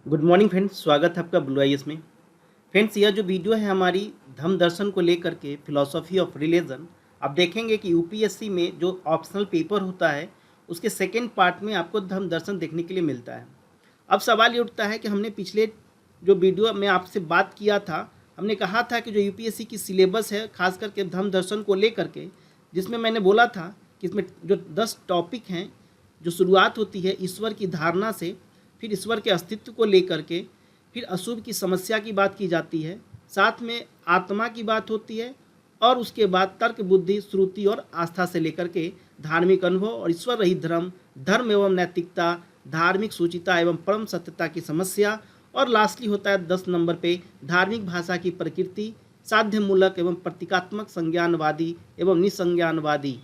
Good morning friends, स्वागत है आपका ब्लू आईएएस में। फ्रेंड्स, यह जो वीडियो है हमारी धम्म दर्शन को लेकर के फिलॉसफी ऑफ रिलीजन। आप देखेंगे कि यूपीएससी में जो ऑप्शनल पेपर होता है उसके सेकेंड पार्ट में आपको धम्म दर्शन देखने के लिए मिलता है। अब सवाल ये उठता है कि हमने पिछले जो वीडियो में आपसे बात किया था, हमने कहा था कि जो यूपीएससी की सिलेबस है खास करके धम्म दर्शन को लेकर के, जिसमें मैंने बोला था कि इसमें जो 10 टॉपिक हैं, जो शुरुआत होती है ईश्वर की धारणा से, फिर ईश्वर के अस्तित्व को लेकर के, फिर अशुभ की समस्या की बात की जाती है, साथ में आत्मा की बात होती है, और उसके बाद तर्क बुद्धि श्रुति और आस्था से लेकर के धार्मिक अनुभव और ईश्वर रहित धर्म, धर्म एवं नैतिकता, धार्मिक सूचिता एवं परम सत्यता की समस्या, और लास्टली होता है 10 नंबर पे धार्मिक भाषा की प्रकृति, साध्य मूलक एवं प्रतीकात्मक संज्ञानवादी एवं निसंज्ञानवादी।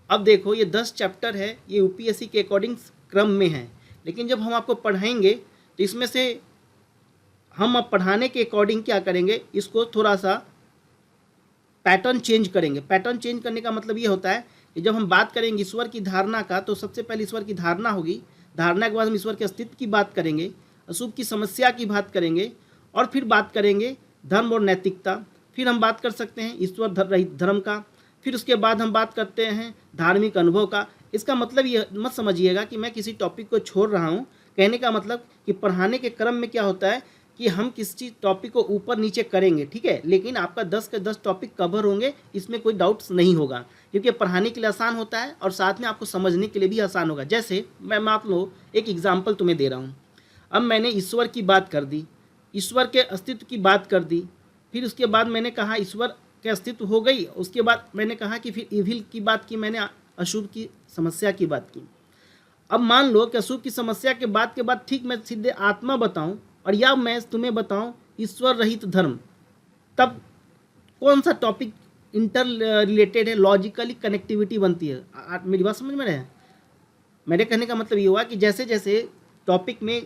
अब देखो, ये 10 चैप्टर है, ये यूपीएससी के अकॉर्डिंग क्रम में है, लेकिन जब हम आपको पढ़ाएंगे तो इसमें से हम अब पढ़ाने के अकॉर्डिंग क्या करेंगे, इसको थोड़ा सा पैटर्न चेंज करेंगे। पैटर्न चेंज करने का मतलब ये होता है कि जब हम बात करेंगे ईश्वर की धारणा का, तो सबसे पहले ईश्वर की धारणा होगी, धारणा के बाद हम ईश्वर के अस्तित्व की बात करेंगे, अशुभ की समस्या की बात करेंगे, और फिर बात करेंगे धर्म और नैतिकता, फिर हम बात कर सकते हैं ईश्वर रहित धर्म का, फिर उसके बाद हम बात करते हैं धार्मिक अनुभव का। इसका मतलब ये मत समझिएगा कि मैं किसी टॉपिक को छोड़ रहा हूँ। कहने का मतलब कि पढ़ाने के क्रम में क्या होता है कि हम किसी टॉपिक को ऊपर नीचे करेंगे, ठीक है, लेकिन आपका 10 के 10 टॉपिक कवर होंगे, इसमें कोई डाउट्स नहीं होगा, क्योंकि पढ़ाने के लिए आसान होता है और साथ में आपको समझने के लिए भी आसान होगा। जैसे मैं आप लोग एक एग्जाम्पल तुम्हें दे रहा हूँ। अब मैंने ईश्वर की बात कर दी, ईश्वर के अस्तित्व की बात कर दी, फिर उसके बाद मैंने कहा ईश्वर के अस्तित्व हो गई, उसके बाद मैंने कहा कि फिर इविल की बात की, मैंने अशुभ की समस्या की बात की। अब मान लो कि अशुभ की समस्या के बाद ठीक मैं सीधे आत्मा बताऊं, और या मैं तुम्हें बताऊं ईश्वर रहित धर्म, तब कौन सा टॉपिक इंटर रिलेटेड है, लॉजिकली कनेक्टिविटी बनती है। मेरी बात समझ में रहे हैं? मेरे कहने का मतलब ये हुआ कि जैसे जैसे टॉपिक में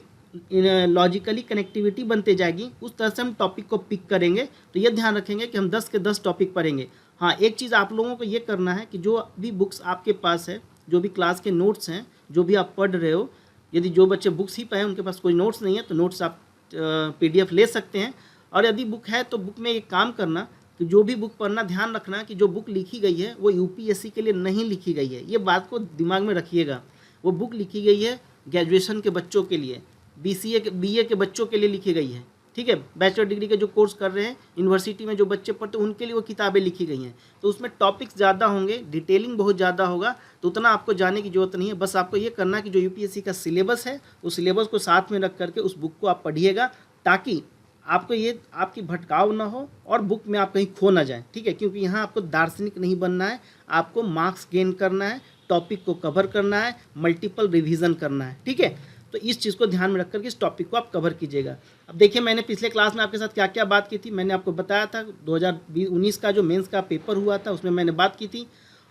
लॉजिकली कनेक्टिविटी बनते जाएगी, उस तरह से हम टॉपिक को पिक करेंगे। तो ये ध्यान रखेंगे कि हम 10 के 10 टॉपिक पढ़ेंगे। हाँ, एक चीज़ आप लोगों को ये करना है कि जो भी बुक्स आपके पास है, जो भी क्लास के नोट्स हैं, जो भी आप पढ़ रहे हो, यदि जो बच्चे बुक्स ही पढ़े उनके पास कोई नोट्स नहीं है तो नोट्स आप PDF ले सकते हैं, और यदि बुक है तो बुक में एक काम करना कि जो भी बुक पढ़ना, ध्यान रखना कि जो बुक लिखी गई है वो यूपीएससी के लिए नहीं लिखी गई है। ये बात को दिमाग में रखिएगा। वो बुक लिखी गई है ग्रेजुएशन के बच्चों के लिए, BA के बच्चों के लिए लिखी गई है, ठीक है। बैचलर डिग्री के जो कोर्स कर रहे हैं यूनिवर्सिटी में जो बच्चे पढ़ते हैं उनके लिए वो किताबें लिखी गई हैं। तो उसमें टॉपिक्स ज़्यादा होंगे, डिटेलिंग बहुत ज़्यादा होगा, तो उतना आपको जाने की ज़रूरत नहीं है। बस आपको ये करना कि जो यूपीएससी का सिलेबस है उस सिलेबस को साथ में रख करके उस बुक को आप पढ़िएगा, ताकि आपको ये आपकी भटकाव ना हो और बुक में आप कहीं खो ना जाए, ठीक है। क्योंकि यहाँ आपको दार्शनिक नहीं बनना है, आपको मार्क्स गेन करना है, टॉपिक को कवर करना है, मल्टीपल रिवीजन करना है, ठीक है। तो इस चीज़ को ध्यान में रख करके इस टॉपिक को आप कवर कीजिएगा। अब देखिए, मैंने पिछले क्लास में आपके साथ क्या क्या बात की थी। मैंने आपको बताया था 2019 का जो मेंस का पेपर हुआ था उसमें मैंने बात की थी,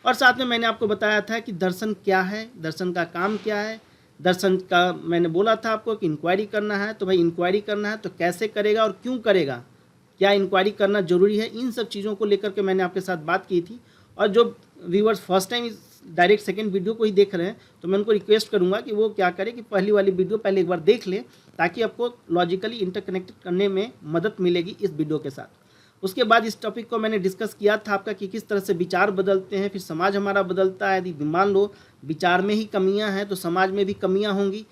और साथ में मैंने आपको बताया था कि दर्शन क्या है, दर्शन का काम क्या है। दर्शन का मैंने बोला था आपको कि इंक्वायरी करना है, तो भाई इंक्वायरी करना है तो कैसे करेगा और क्यों करेगा, क्या इंक्वायरी करना जरूरी है, इन सब चीज़ों को लेकर के मैंने आपके साथ बात की थी। और जो viewers first time direct second video को ही देख रहे हैं, तो मैं उनको रिक्वेस्ट करूंगा कि वो क्या करें कि पहली वाली वीडियो पहले एक बार देख लें, ताकि आपको लॉजिकली इंटरकनेक्ट करने में मदद मिलेगी इस वीडियो के साथ। उसके बाद इस टॉपिक को मैंने डिस्कस किया था आपका कि किस तरह से विचार बदलते हैं, फिर समाज हमारा बदलता है। यदि मान लो विचार में ही कमियां हैं तो समाज में भी कमियां होंगी।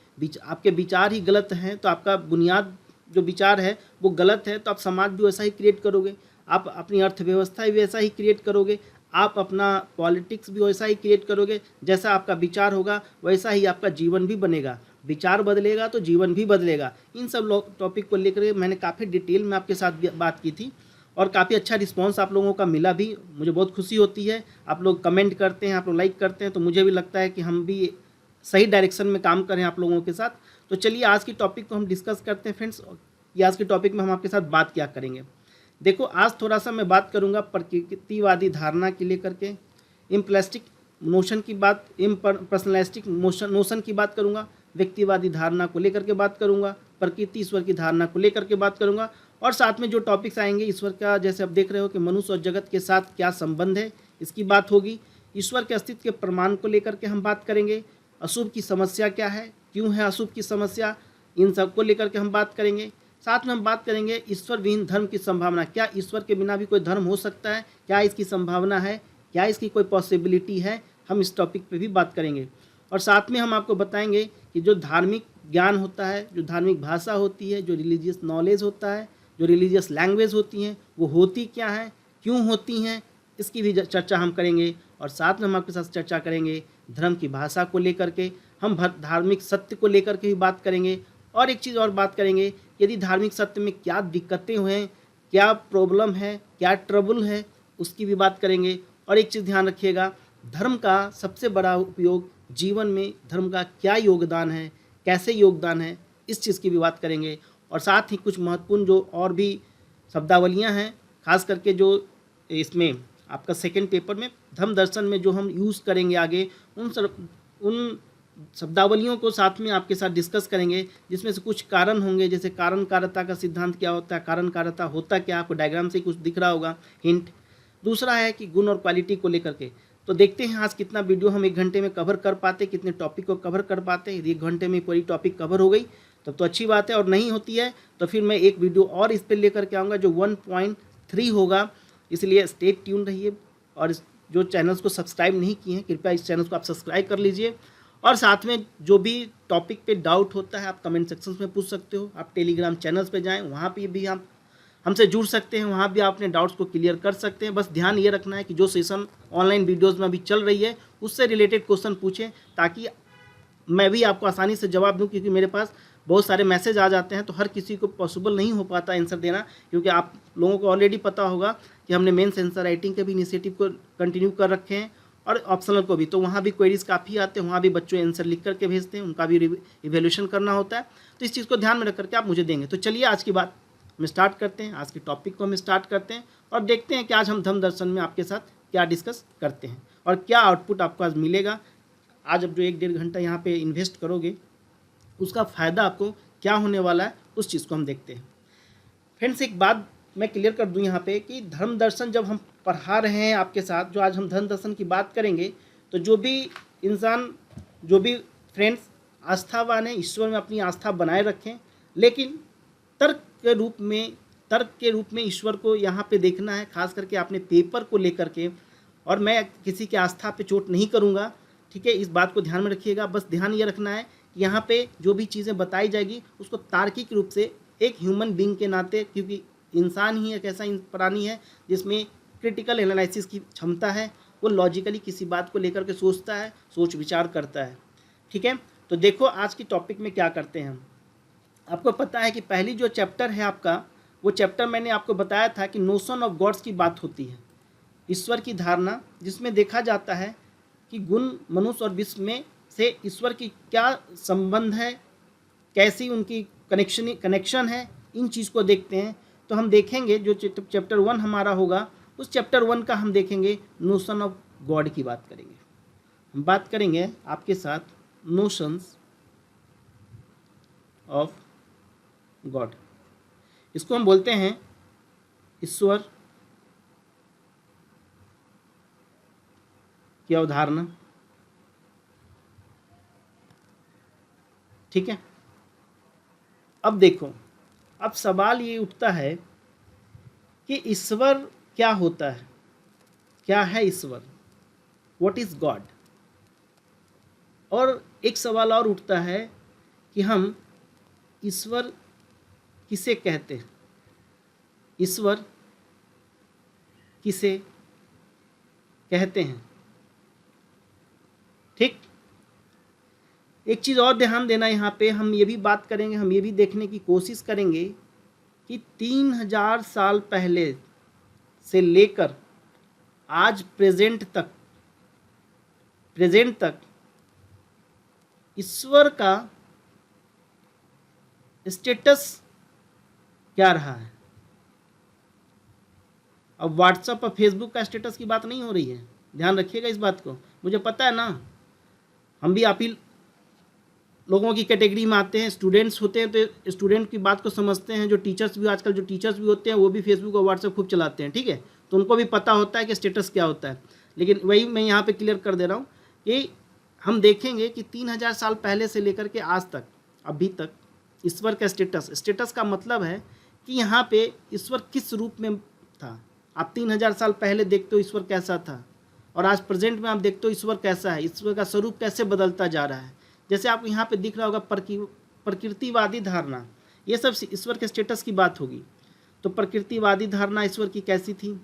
आपके विचार ही गलत हैं तो आपका बुनियाद जो विचार है वो गलत है, तो आप समाज भी वैसा ही क्रिएट करोगे, आप अपनी अर्थव्यवस्था भी वैसा ही क्रिएट करोगे, आप अपना पॉलिटिक्स भी वैसा ही क्रिएट करोगे। जैसा आपका विचार होगा वैसा ही आपका जीवन भी बनेगा। विचार बदलेगा तो जीवन भी बदलेगा। इन सब टॉपिक को लेकर मैंने काफ़ी डिटेल में आपके साथ बात की थी, और काफ़ी अच्छा रिस्पांस आप लोगों का मिला भी। मुझे बहुत खुशी होती है, आप लोग कमेंट करते हैं, आप लोग लाइक करते हैं, तो मुझे भी लगता है कि हम भी सही डायरेक्शन में काम करें आप लोगों के साथ। तो चलिए आज की टॉपिक को हम डिस्कस करते हैं फ्रेंड्स। आज की टॉपिक में हम आपके साथ बात क्या करेंगे, देखो आज थोड़ा सा मैं बात करूंगा प्रकृतिवादी धारणा के लेकर के, इम्प्लास्टिक नोशन की बात, पर्सनलिस्टिक नोशन की बात करूंगा, व्यक्तिवादी धारणा को लेकर के बात करूंगा, प्रकृति ईश्वर की धारणा को लेकर के बात करूंगा, और साथ में जो टॉपिक्स आएंगे ईश्वर का, जैसे आप देख रहे हो कि मनुष्य और जगत के साथ क्या संबंध है, इसकी बात होगी। ईश्वर के अस्तित्व के प्रमाण को लेकर के हम बात करेंगे। अशुभ की समस्या क्या है, क्यों है अशुभ की समस्या, इन सब को लेकर के हम बात करेंगे। साथ में हम बात करेंगे ईश्वर विहीन धर्म की संभावना, क्या ईश्वर के बिना भी कोई धर्म हो सकता है, क्या इसकी संभावना है, क्या इसकी कोई पॉसिबिलिटी है, हम इस टॉपिक पे भी बात करेंगे। और साथ में हम आपको बताएंगे कि जो धार्मिक ज्ञान होता है, जो धार्मिक भाषा होती है, जो रिलीजियस नॉलेज होता है, जो रिलीजियस लैंग्वेज होती हैं, वो होती क्या है, क्यों होती हैं, इसकी भी चर्चा हम करेंगे। और साथ में हम आपके साथ चर्चा करेंगे धर्म की भाषा को लेकर के, हम धार्मिक सत्य को लेकर के भी बात करेंगे। और एक चीज़ और बात करेंगे, यदि धार्मिक सत्य में क्या दिक्कतें हैं, क्या प्रॉब्लम है, क्या ट्रबल है, उसकी भी बात करेंगे। और एक चीज़ ध्यान रखिएगा, धर्म का सबसे बड़ा उपयोग जीवन में, धर्म का क्या योगदान है, कैसे योगदान है, इस चीज़ की भी बात करेंगे। और साथ ही कुछ महत्वपूर्ण जो और भी शब्दावलियाँ हैं, खास करके जो इसमें आपका सेकंड पेपर में धर्म दर्शन में जो हम यूज़ करेंगे आगे, उन शब्दावलियों को साथ में आपके साथ डिस्कस करेंगे, जिसमें से कुछ कारण होंगे, जैसे कारण कारता का सिद्धांत क्या होता है, कारण कारता होता क्या, आपको डायग्राम से कुछ दिख रहा होगा हिंट। दूसरा है कि गुण और क्वालिटी को लेकर के। तो देखते हैं आज कितना वीडियो हम 1 घंटे में कवर कर पाते, कितने टॉपिक को कवर कर पाते। यदि 1 घंटे में पूरी टॉपिक कवर हो गई तब तो अच्छी बात है, और नहीं होती है तो फिर मैं एक वीडियो और इस पर लेकर के आऊँगा जो 1.3 होगा। इसलिए स्टे ट्यून रहिए, और जो चैनल्स को सब्सक्राइब नहीं किए हैं कृपया इस चैनल को आप सब्सक्राइब कर लीजिए। और साथ में जो भी टॉपिक पे डाउट होता है आप कमेंट सेक्शंस में पूछ सकते हो। आप टेलीग्राम चैनल्स पे जाएं, वहाँ पे भी हम हमसे जुड़ सकते हैं, वहाँ भी आप अपने डाउट्स को क्लियर कर सकते हैं। बस ध्यान ये रखना है कि जो सेशन ऑनलाइन वीडियोज़ में अभी चल रही है उससे रिलेटेड क्वेश्चन पूछें, ताकि मैं भी आपको आसानी से जवाब दूँ, क्योंकि मेरे पास बहुत सारे मैसेज आ जाते हैं तो हर किसी को पॉसिबल नहीं हो पाता आंसर देना। क्योंकि आप लोगों को ऑलरेडी पता होगा कि हमने मेंस आंसर राइटिंग के भी इनिशिएटिव को कंटिन्यू कर रखे हैं, और ऑप्शनल को भी, तो वहाँ भी क्वेरीज़ काफ़ी आते हैं, वहाँ भी बच्चों आंसर लिख करके भेजते हैं, उनका भी इवैल्यूएशन करना होता है। तो इस चीज़ को ध्यान में रख करके आप मुझे देंगे। तो चलिए आज की बात हम स्टार्ट करते हैं, आज के टॉपिक को हम स्टार्ट करते हैं, और देखते हैं कि आज हम धम्म दर्शन में आपके साथ क्या डिस्कस करते हैं और क्या आउटपुट आपको आज मिलेगा। आज अब जो 1-1.5 घंटा यहाँ पे इन्वेस्ट करोगे उसका फ़ायदा आपको क्या होने वाला है, उस चीज़ को हम देखते हैं। फ्रेंड्स, एक बात मैं क्लियर कर दूं यहाँ पे कि धर्म दर्शन जब हम पढ़ा रहे हैं आपके साथ, जो आज हम धर्म दर्शन की बात करेंगे, तो जो भी इंसान, जो भी फ्रेंड्स आस्थावान है, ईश्वर में अपनी आस्था बनाए रखें, लेकिन तर्क के रूप में ईश्वर को यहाँ पे देखना है, खास करके आपने पेपर को लेकर के। और मैं किसी की आस्था पे चोट नहीं करूँगा, ठीक है, इस बात को ध्यान में रखिएगा। बस ध्यान ये रखना है कि यहाँ पे जो भी चीज़ें बताई जाएगी उसको तार्किक रूप से, एक ह्यूमन बीइंग के नाते, क्योंकि इंसान ही एक ऐसा प्राणी है जिसमें क्रिटिकल एनालिसिस की क्षमता है, वो लॉजिकली किसी बात को लेकर के सोचता है, सोच विचार करता है, ठीक है। तो देखो आज की टॉपिक में क्या करते हैं हम। आपको पता है कि पहली जो चैप्टर है आपका, वो चैप्टर मैंने आपको बताया था कि नोशन ऑफ गॉड्स की बात होती है, ईश्वर की धारणा, जिसमें देखा जाता है कि गुण मनुष्य और विश्व में से ईश्वर की क्या संबंध है, कैसी उनकी कनेक्शन है, इन चीज़ को देखते हैं। तो हम देखेंगे जो चैप्टर 1 हमारा होगा, उस चैप्टर 1 का हम देखेंगे नोशन ऑफ गॉड की बात करेंगे। हम बात करेंगे आपके साथ नोशंस ऑफ गॉड, इसको हम बोलते हैं ईश्वर की अवधारणा, ठीक है। अब देखो, अब सवाल ये उठता है कि ईश्वर क्या होता है, क्या है ईश्वर, व्हाट इज गॉड। और एक सवाल और उठता है कि हम ईश्वर किसे कहते हैं, ईश्वर किसे कहते हैं, ठीक। एक चीज़ और ध्यान देना, यहाँ पे हम ये भी बात करेंगे, हम ये भी देखने की कोशिश करेंगे कि 3000 साल पहले से लेकर आज प्रेजेंट तक ईश्वर का स्टेटस क्या रहा है। अब व्हाट्सएप और फेसबुक का स्टेटस की बात नहीं हो रही है, ध्यान रखिएगा इस बात को। मुझे पता है ना, हम भी आप ही लोगों की कैटेगरी में आते हैं, स्टूडेंट्स होते हैं तो स्टूडेंट की बात को समझते हैं। जो टीचर्स भी, आजकल जो टीचर्स भी होते हैं वो भी फेसबुक और व्हाट्सएप खूब चलाते हैं, ठीक है, तो उनको भी पता होता है कि स्टेटस क्या होता है। लेकिन वही मैं यहाँ पे क्लियर कर दे रहा हूँ कि हम देखेंगे कि 3000 साल पहले से लेकर के आज तक, अभी तक ईश्वर का स्टेटस, स्टेटस का मतलब है कि यहाँ पे ईश्वर किस रूप में था। आप 3000 साल पहले देखते हो ईश्वर कैसा था, और आज प्रेजेंट में आप देखते हो ईश्वर कैसा है, ईश्वर का स्वरूप कैसे बदलता जा रहा है। जैसे आपको यहाँ पे दिख रहा होगा प्रकृतिवादी धारणा, ये सब ईश्वर के स्टेटस की बात होगी। तो प्रकृतिवादी धारणा ईश्वर की कैसी थी?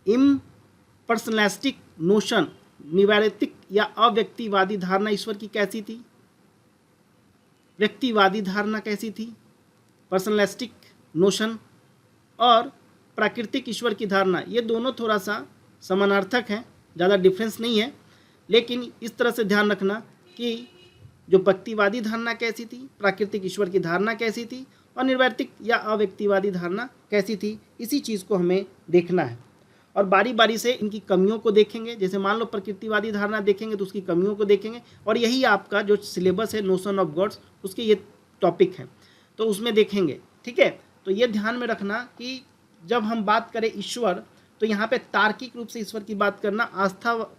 इम्पर्सनलिस्टिक नोशन, निवारतिक या अव्यक्तिवादी धारणा ईश्वर की कैसी थी? व्यक्तिवादी धारणा कैसी थी? पर्सनलिस्टिक नोशन। और प्राकृतिक ईश्वर की धारणा, ये दोनों थोड़ा सा समानार्थक हैं, ज़्यादा डिफरेंस नहीं है। लेकिन इस तरह से ध्यान रखना कि जो व्यक्तिवादी धारणा कैसी थी, प्राकृतिक ईश्वर की धारणा कैसी थी, और निर्वैतिक या अव्यक्तिवादी धारणा कैसी थी, इसी चीज़ को हमें देखना है। और बारी बारी से इनकी कमियों को देखेंगे। जैसे मान लो प्रकृतिवादी धारणा देखेंगे तो उसकी कमियों को देखेंगे, और यही आपका जो सिलेबस है नोशन ऑफ गॉड्स, उसके ये टॉपिक हैं, तो उसमें देखेंगे। ठीक है, तो ये ध्यान में रखना कि जब हम बात करें ईश्वर, तो यहाँ पे तार्किक रूप से ईश्वर की बात करना, आस्था,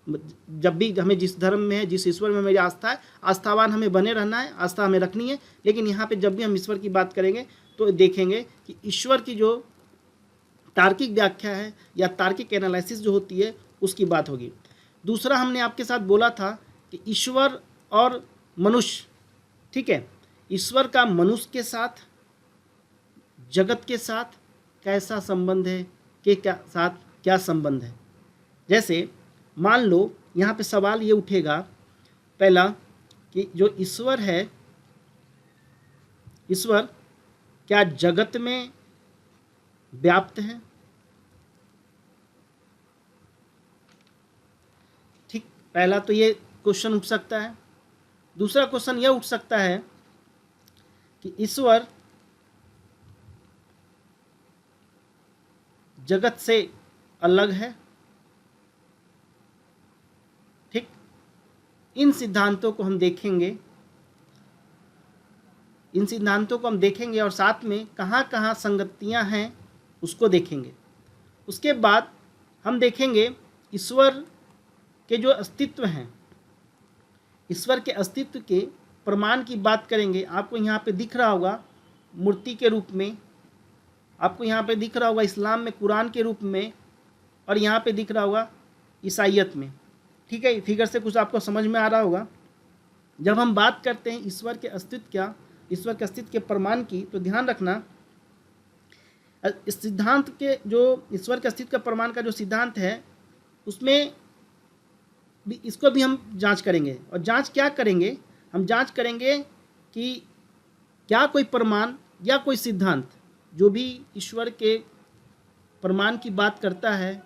जब भी हमें जिस धर्म में है, जिस ईश्वर में मेरी आस्था है, आस्थावान हमें बने रहना है, आस्था हमें रखनी है। लेकिन यहाँ पे जब भी हम ईश्वर की बात करेंगे तो देखेंगे कि ईश्वर की जो तार्किक व्याख्या है या तार्किक एनालिसिस जो होती है, उसकी बात होगी। दूसरा हमने आपके साथ बोला था कि ईश्वर और मनुष्य, ठीक है, ईश्वर का मनुष्य के साथ, जगत के साथ कैसा संबंध है, के साथ क्या संबंध है। जैसे मान लो यहाँ पे सवाल ये उठेगा पहला कि जो ईश्वर है, ईश्वर क्या जगत में व्याप्त है? ठीक, पहला तो ये क्वेश्चन उठ सकता है। दूसरा क्वेश्चन यह उठ सकता है कि ईश्वर जगत से अलग है। ठीक, इन सिद्धांतों को हम देखेंगे, इन सिद्धांतों को हम देखेंगे और साथ में कहाँ कहाँ संगतियाँ हैं उसको देखेंगे। उसके बाद हम देखेंगे ईश्वर के जो अस्तित्व हैं, ईश्वर के अस्तित्व के प्रमाण की बात करेंगे। आपको यहाँ पे दिख रहा होगा मूर्ति के रूप में, आपको यहाँ पे दिख रहा होगा इस्लाम में कुरान के रूप में, और यहाँ पे दिख रहा होगा ईसाइयत में। ठीक है, फिगर से कुछ आपको समझ में आ रहा होगा। जब हम बात करते हैं ईश्वर के अस्तित्व क्या, ईश्वर के अस्तित्व के प्रमाण की, तो ध्यान रखना इस सिद्धांत के, जो ईश्वर के अस्तित्व का प्रमाण का जो सिद्धांत है, उसमें भी इसको भी हम जांच करेंगे। और जांच क्या करेंगे? हम जांच करेंगे कि क्या कोई प्रमाण या कोई सिद्धांत जो भी ईश्वर के प्रमाण की बात करता है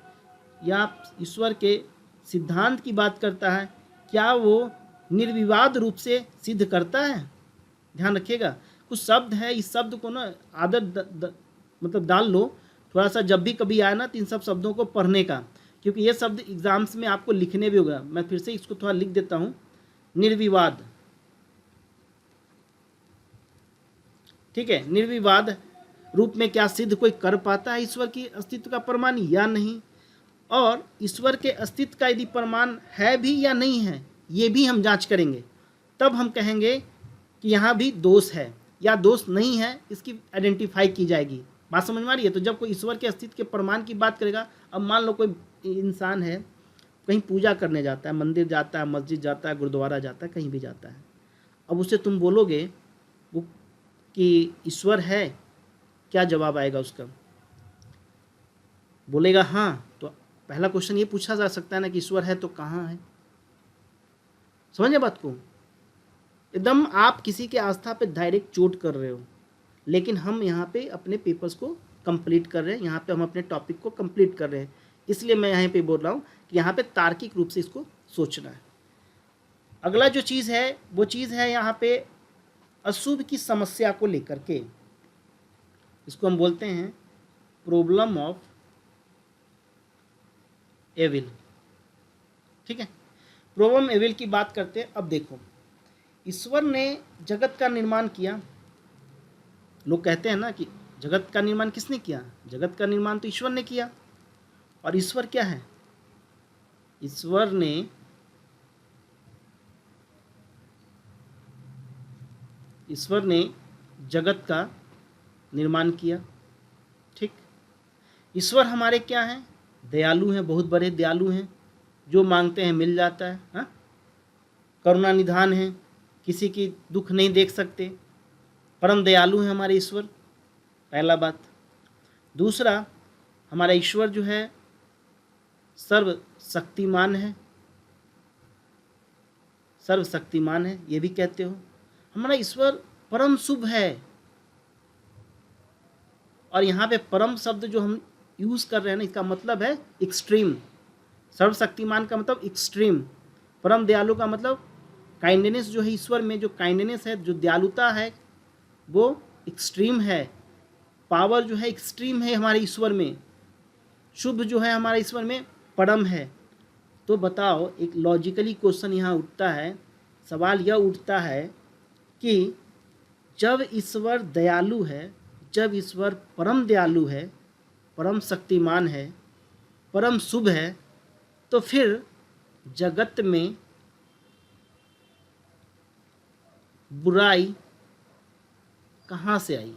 या ईश्वर के सिद्धांत की बात करता है, क्या वो निर्विवाद रूप से सिद्ध करता है। ध्यान रखिएगा, कुछ शब्द है, इस शब्द को ना आदत मतलब डाल लो थोड़ा सा, जब भी कभी आए ना तो इन सब शब्दों को पढ़ने का, क्योंकि ये शब्द एग्जाम्स में आपको लिखने भी होगा। मैं फिर से इसको थोड़ा लिख देता हूँ, निर्विवाद। ठीक है, निर्विवाद रूप में क्या सिद्ध कोई कर पाता है ईश्वर की अस्तित्व का प्रमाण या नहीं, और ईश्वर के अस्तित्व का यदि प्रमाण है भी या नहीं है, ये भी हम जांच करेंगे। तब हम कहेंगे कि यहाँ भी दोष है या दोष नहीं है, इसकी आइडेंटिफाई की जाएगी। बात समझ में आ रही है? तो जब कोई ईश्वर के अस्तित्व के प्रमाण की बात करेगा, अब मान लो कोई इंसान है, कहीं पूजा करने जाता है, मंदिर जाता है, मस्जिद जाता है, गुरुद्वारा जाता है, कहीं भी जाता है। अब उससे तुम बोलोगे वो कि ईश्वर है, क्या जवाब आएगा उसका? बोलेगा हाँ, तो पहला क्वेश्चन ये पूछा जा सकता है ना कि ईश्वर है तो कहाँ है। समझे बात को? एकदम आप किसी के आस्था पे डायरेक्ट चोट कर रहे हो, लेकिन हम यहाँ पे अपने पेपर्स को कंप्लीट कर रहे हैं, यहाँ पे हम अपने टॉपिक को कंप्लीट कर रहे हैं। इसलिए मैं यहाँ पे बोल रहा हूँ कि यहाँ पे तार्किक रूप से इसको सोचना है। अगला जो चीज़ है वो चीज़ है यहाँ पे अशुभ की समस्या को लेकर के, इसको हम बोलते हैं प्रॉब्लम ऑफ एविल। ठीक है, प्रॉब्लम एविल की बात करते हैं। अब देखो, ईश्वर ने जगत का निर्माण किया। लोग कहते हैं ना कि जगत का निर्माण किसने किया? जगत का निर्माण तो ईश्वर ने किया। और ईश्वर क्या है? ईश्वर ने ईश्वर ने जगत का निर्माण किया। ठीक, ईश्वर हमारे क्या हैं? दयालु हैं, बहुत बड़े दयालु हैं, जो मांगते हैं मिल जाता है। हाँ, करुणा निधान है, किसी की दुख नहीं देख सकते, परम दयालु हैं हमारे ईश्वर, पहला बात। दूसरा, हमारा ईश्वर जो है सर्वशक्तिमान है, सर्वशक्तिमान है, ये भी कहते हो। हमारा ईश्वर परम शुभ है, और यहाँ पे परम शब्द जो हम यूज़ कर रहे हैं ना, इसका मतलब है एक्सट्रीम। सर्वशक्तिमान का मतलब एक्सट्रीम, परम दयालु का मतलब काइंडनेस जो है ईश्वर में, जो काइंडनेस है, जो दयालुता है, वो एक्सट्रीम है। पावर जो है एक्सट्रीम है हमारे ईश्वर में। शुभ जो है हमारे ईश्वर में परम है। तो बताओ, एक लॉजिकली क्वेश्चन यहाँ उठता है, सवाल यह उठता है कि जब ईश्वर दयालु है, जब ईश्वर परम दयालु है, परम शक्तिमान है, परम शुभ है, तो फिर जगत में बुराई कहाँ से आई?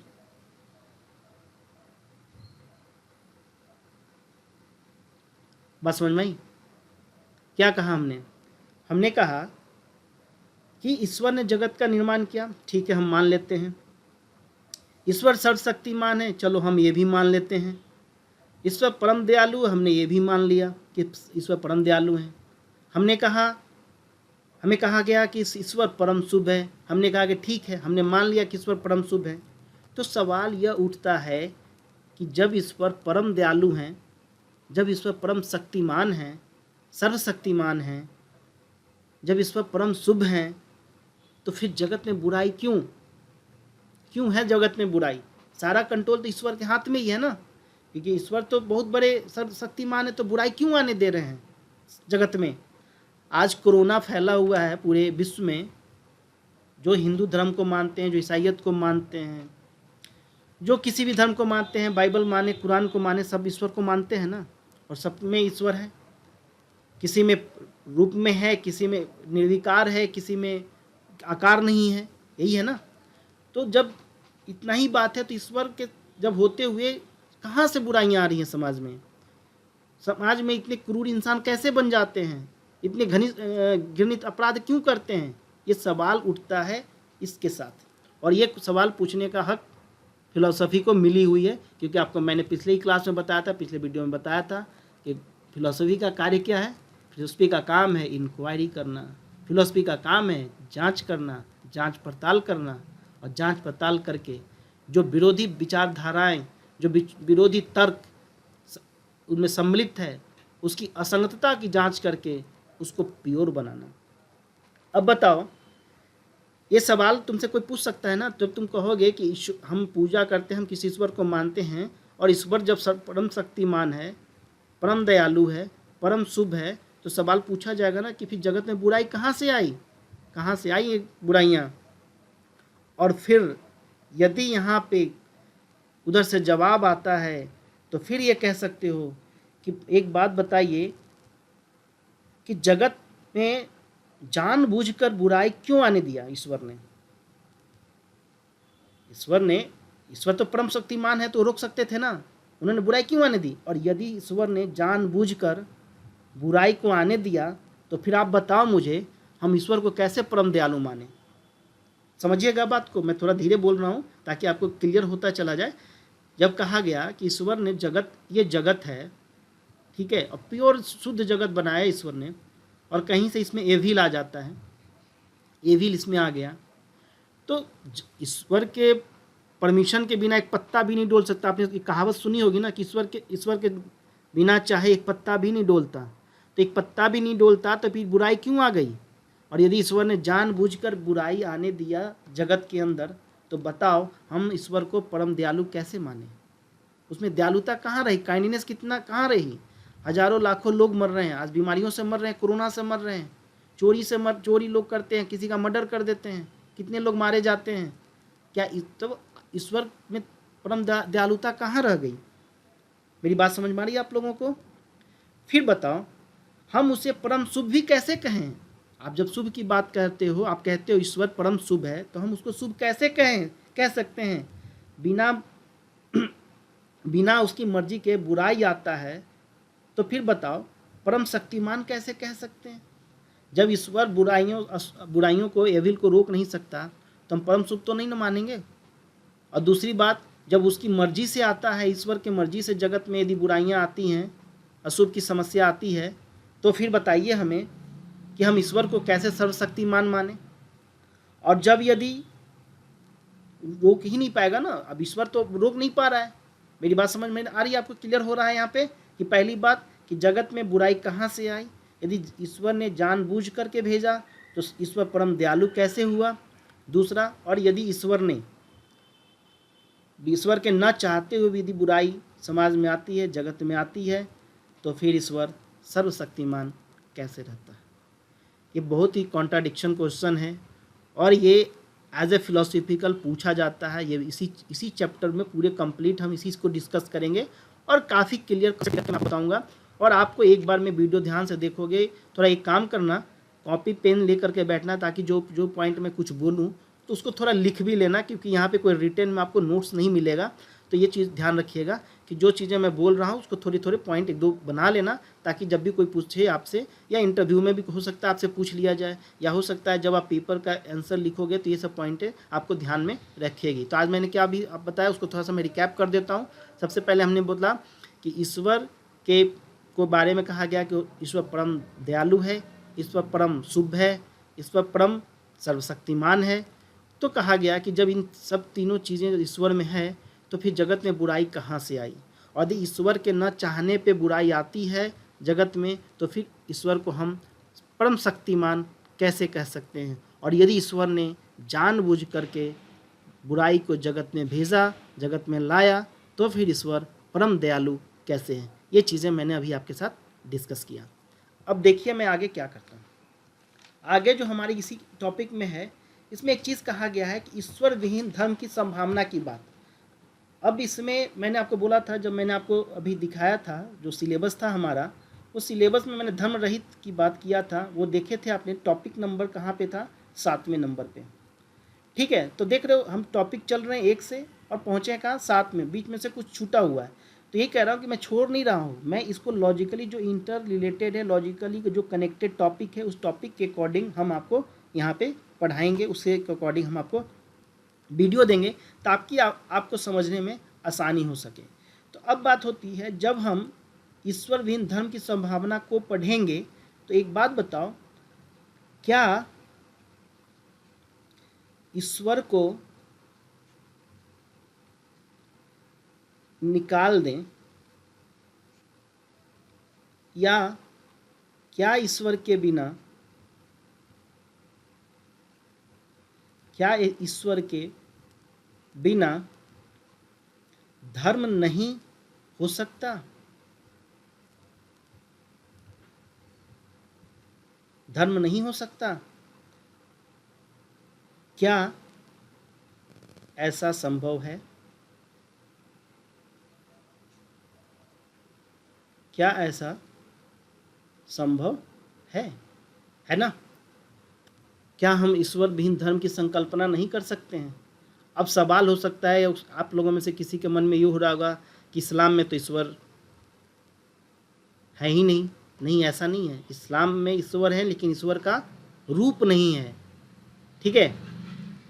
बात समझ में आई? क्या कहा हमने? हमने कहा कि ईश्वर ने जगत का निर्माण किया, ठीक है, हम मान लेते हैं। ईश्वर सर्वशक्तिमान है, चलो हम ये भी मान लेते हैं। ईश्वर परम दयालु, हमने ये भी मान लिया कि ईश्वर परम दयालु हैं। हमने कहा, हमें कहा गया कि ईश्वर परम शुभ है, हमने कहा कि ठीक है, हमने मान लिया कि ईश्वर परम शुभ है। तो सवाल यह उठता है कि जब ईश्वर परम दयालु हैं, जब ईश्वर परम शक्तिमान हैं, सर्वशक्तिमान हैं, जब ईश्वर परम शुभ हैं, तो फिर जगत में बुराई क्यों है? जगत में बुराई, सारा कंट्रोल तो ईश्वर के हाथ में ही है ना, क्योंकि ईश्वर तो बहुत बड़े सर्वशक्तिमान है, तो बुराई क्यों आने दे रहे हैं जगत में? आज कोरोना फैला हुआ है पूरे विश्व में। जो हिंदू धर्म को मानते हैं, जो ईसाइयत को मानते हैं, जो किसी भी धर्म को मानते हैं, बाइबल माने, कुरान को माने, सब ईश्वर को मानते हैं ना, और सब में ईश्वर है। किसी में रूप में है, किसी में निर्विकार है, किसी में आकार नहीं है, यही है ना। तो जब इतना ही बात है, तो ईश्वर के जब होते हुए कहाँ से बुराइयाँ आ रही हैं समाज में? समाज में इतने क्रूर इंसान कैसे बन जाते हैं? इतने घृणित अपराध क्यों करते हैं? ये सवाल उठता है इसके साथ, और ये सवाल पूछने का हक फिलॉसफी को मिली हुई है, क्योंकि आपको मैंने पिछले ही क्लास में बताया था, पिछले वीडियो में बताया था कि फिलॉसफी का कार्य क्या है। फिलॉसफी का काम है इंक्वायरी करना, फिलॉसफी का काम है जांच करना, जांच पड़ताल करना, और जांच पड़ताल करके जो विरोधी विचारधाराएं, जो विरोधी तर्क उनमें सम्मिलित है, उसकी असंगतता की जांच करके उसको प्योर बनाना। अब बताओ, ये सवाल तुमसे कोई पूछ सकता है ना, जब तुम कहोगे कि हम पूजा करते हैं, हम किसी ईश्वर को मानते हैं, और ईश्वर जब परम शक्तिमान है, परम दयालु है, परम शुभ है, तो सवाल पूछा जाएगा ना कि फिर जगत में बुराई कहाँ से आई? कहाँ से आई ये बुराइयाँ? और फिर यदि यहाँ पे उधर से जवाब आता है, तो फिर ये कह सकते हो कि एक बात बताइए कि जगत में जानबूझकर बुराई क्यों आने दिया ईश्वर ने? ईश्वर तो परम शक्तिमान है, तो रोक सकते थे ना, उन्होंने बुराई क्यों आने दी? और यदि ईश्वर ने जानबूझकर बुराई को आने दिया, तो फिर आप बताओ मुझे, हम ईश्वर को कैसे परम दयालु माने? समझिएगा बात को, मैं थोड़ा धीरे बोल रहा हूँ ताकि आपको क्लियर होता चला जाए। जब कहा गया कि ईश्वर ने जगत, ये जगत है, ठीक है, और प्योर शुद्ध जगत बनाया ईश्वर ने, और कहीं से इसमें एविल आ जाता है, एविल इसमें आ गया, तो ईश्वर के परमिशन के बिना एक पत्ता भी नहीं डोल सकता। आपने कहावत सुनी होगी ना कि ईश्वर के बिना चाहे एक पत्ता भी नहीं डोलता। तो एक पत्ता भी नहीं डोलता, तो फिर बुराई क्यों आ गई? और यदि ईश्वर ने जानबूझकर बुराई आने दिया जगत के अंदर, तो बताओ हम ईश्वर को परम दयालु कैसे माने? उसमें दयालुता कहाँ रही? काइंडनेस कितना कहाँ रही? हजारों लाखों लोग मर रहे हैं, आज बीमारियों से मर रहे हैं, कोरोना से मर रहे हैं, चोरी लोग करते हैं, किसी का मर्डर कर देते हैं, कितने लोग मारे जाते हैं। क्या तो ईश्वर में परम दयालुता कहाँ रह गई? मेरी बात समझ में आ रही है आप लोगों को? फिर बताओ, हम उसे परम शुभ भी कैसे कहें? आप जब शुभ की बात करते हो, आप कहते हो ईश्वर परम शुभ है, तो हम उसको शुभ कैसे कह सकते हैं? बिना बिना उसकी मर्जी के बुराई आता है, तो फिर बताओ परम शक्तिमान कैसे कह सकते हैं? जब ईश्वर बुराइयों को, एविल को रोक नहीं सकता, तो हम परम शुभ तो नहीं न मानेंगे। और दूसरी बात, जब उसकी मर्जी से आता है, ईश्वर की मर्जी से जगत में यदि बुराइयां आती हैं, अशुभ की समस्या आती है, तो फिर बताइए हमें कि हम ईश्वर को कैसे सर्वशक्तिमान माने? और जब यदि रोक ही नहीं पाएगा ना, अब ईश्वर तो रोक नहीं पा रहा है। मेरी बात समझ में आ रही है आपको? क्लियर हो रहा है यहाँ पे कि पहली बात कि जगत में बुराई कहाँ से आई? यदि ईश्वर ने जानबूझ करके भेजा तो ईश्वर परम दयालु कैसे हुआ? दूसरा, और यदि ईश्वर के न चाहते हुए भी यदि बुराई समाज में आती है, जगत में आती है, तो फिर ईश्वर सर्वशक्तिमान कैसे रहता है? ये बहुत ही कॉन्ट्राडिक्शन क्वेश्चन है, और ये एज ए फिलोसफिकल पूछा जाता है। ये इसी चैप्टर में पूरे कंप्लीट हम इसी को डिस्कस करेंगे और काफ़ी क्लियर करके मैं बताऊँगा। और आपको एक बार में वीडियो ध्यान से देखोगे, थोड़ा एक काम करना, कॉपी पेन ले करके बैठना, ताकि जो पॉइंट में कुछ बोलूँ तो उसको थोड़ा लिख भी लेना, क्योंकि यहाँ पे कोई रिटन में आपको नोट्स नहीं मिलेगा। तो ये चीज़ ध्यान रखिएगा कि जो चीज़ें मैं बोल रहा हूँ उसको थोड़े पॉइंट एक दो बना लेना, ताकि जब भी कोई पूछे आपसे, या इंटरव्यू में भी हो सकता है आपसे पूछ लिया जाए, या हो सकता है जब आप पेपर का आंसर लिखोगे तो ये सब पॉइंटें आपको ध्यान में रखेगी। तो आज मैंने क्या भी आप बताया उसको थोड़ा सा मैं रिकैप कर देता हूँ। सबसे पहले हमने बोला कि ईश्वर को बारे में कहा गया कि ईश्वर परम दयालु है, ईश्वर परम शुभ है, ईश्वर परम सर्वशक्तिमान है। तो कहा गया कि जब इन सब तीनों चीज़ें ईश्वर में है, तो फिर जगत में बुराई कहाँ से आई? और यदि ईश्वर के न चाहने पे बुराई आती है जगत में, तो फिर ईश्वर को हम परम शक्तिमान कैसे कह सकते हैं? और यदि ईश्वर ने जानबूझ करके बुराई को जगत में भेजा, जगत में लाया, तो फिर ईश्वर परम दयालु कैसे हैं? ये चीज़ें मैंने अभी आपके साथ डिस्कस किया। अब देखिए मैं आगे क्या करता हूँ। आगे जो हमारी इसी टॉपिक में है, इसमें एक चीज़ कहा गया है कि ईश्वर विहीन धर्म की संभावना की बात। अब इसमें मैंने आपको बोला था, जब मैंने आपको अभी दिखाया था जो सिलेबस था हमारा, उस सिलेबस में मैंने धर्म रहित की बात किया था। वो देखे थे आपने, टॉपिक नंबर कहाँ पे था? 7वें नंबर पे। ठीक है, तो देख रहे हो हम टॉपिक चल रहे हैं 1 से और पहुँचे हैं कहाँ? 7 में। बीच में से कुछ छूटा हुआ है, तो ये कह रहा हूँ कि मैं छोड़ नहीं रहा हूँ, मैं इसको लॉजिकली जो इंटर रिलेटेड है, लॉजिकली जो कनेक्टेड टॉपिक है, उस टॉपिक के अकॉर्डिंग हम आपको यहाँ पे पढ़ाएंगे, उसके अकॉर्डिंग हम आपको वीडियो देंगे, ताकि आपको समझने में आसानी हो सके। तो अब बात होती है, जब हम ईश्वर विहीन धर्म की संभावना को पढ़ेंगे, तो एक बात बताओ, क्या ईश्वर को निकाल दें, या क्या ईश्वर के बिना, क्या ईश्वर के बिना धर्म नहीं हो सकता? धर्म नहीं हो सकता? क्या ऐसा संभव है? क्या ऐसा संभव है ना? क्या हम ईश्वर विहीन धर्म की संकल्पना नहीं कर सकते हैं? अब सवाल हो सकता है आप लोगों में से किसी के मन में ये हो रहा होगा कि इस्लाम में तो ईश्वर है ही नहीं। नहीं, ऐसा नहीं है। इस्लाम में ईश्वर है, लेकिन ईश्वर का रूप नहीं है। ठीक है,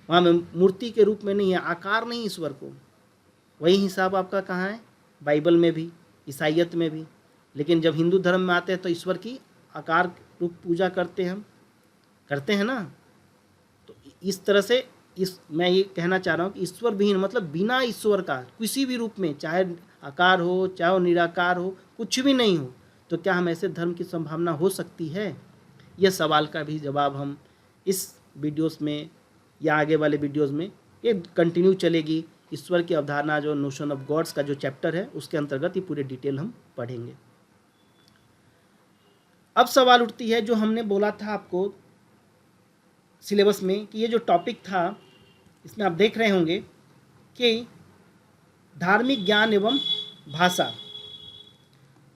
वहाँ में मूर्ति के रूप में नहीं है, आकार नहीं ईश्वर को। वही हिसाब आपका कहाँ है? बाइबल में भी, ईसाइयत में भी। लेकिन जब हिंदू धर्म में आते हैं तो ईश्वर की आकार रूप पूजा करते हैं ना। तो इस तरह से मैं ये कहना चाह रहा हूँ कि ईश्वर विहीन मतलब बिना ईश्वर का किसी भी रूप में, चाहे आकार हो, चाहे वो निराकार हो, कुछ भी नहीं हो, तो क्या हम ऐसे धर्म की संभावना हो सकती है? यह सवाल का भी जवाब हम इस वीडियोस में या आगे वाले वीडियोस में, ये कंटिन्यू चलेगी। ईश्वर की अवधारणा जो नोशन ऑफ गॉड्स का जो चैप्टर है, उसके अंतर्गत ये पूरे डिटेल हम पढ़ेंगे। अब सवाल उठती है, जो हमने बोला था आपको सिलेबस में कि ये जो टॉपिक था, इसमें आप देख रहे होंगे कि धार्मिक ज्ञान एवं भाषा।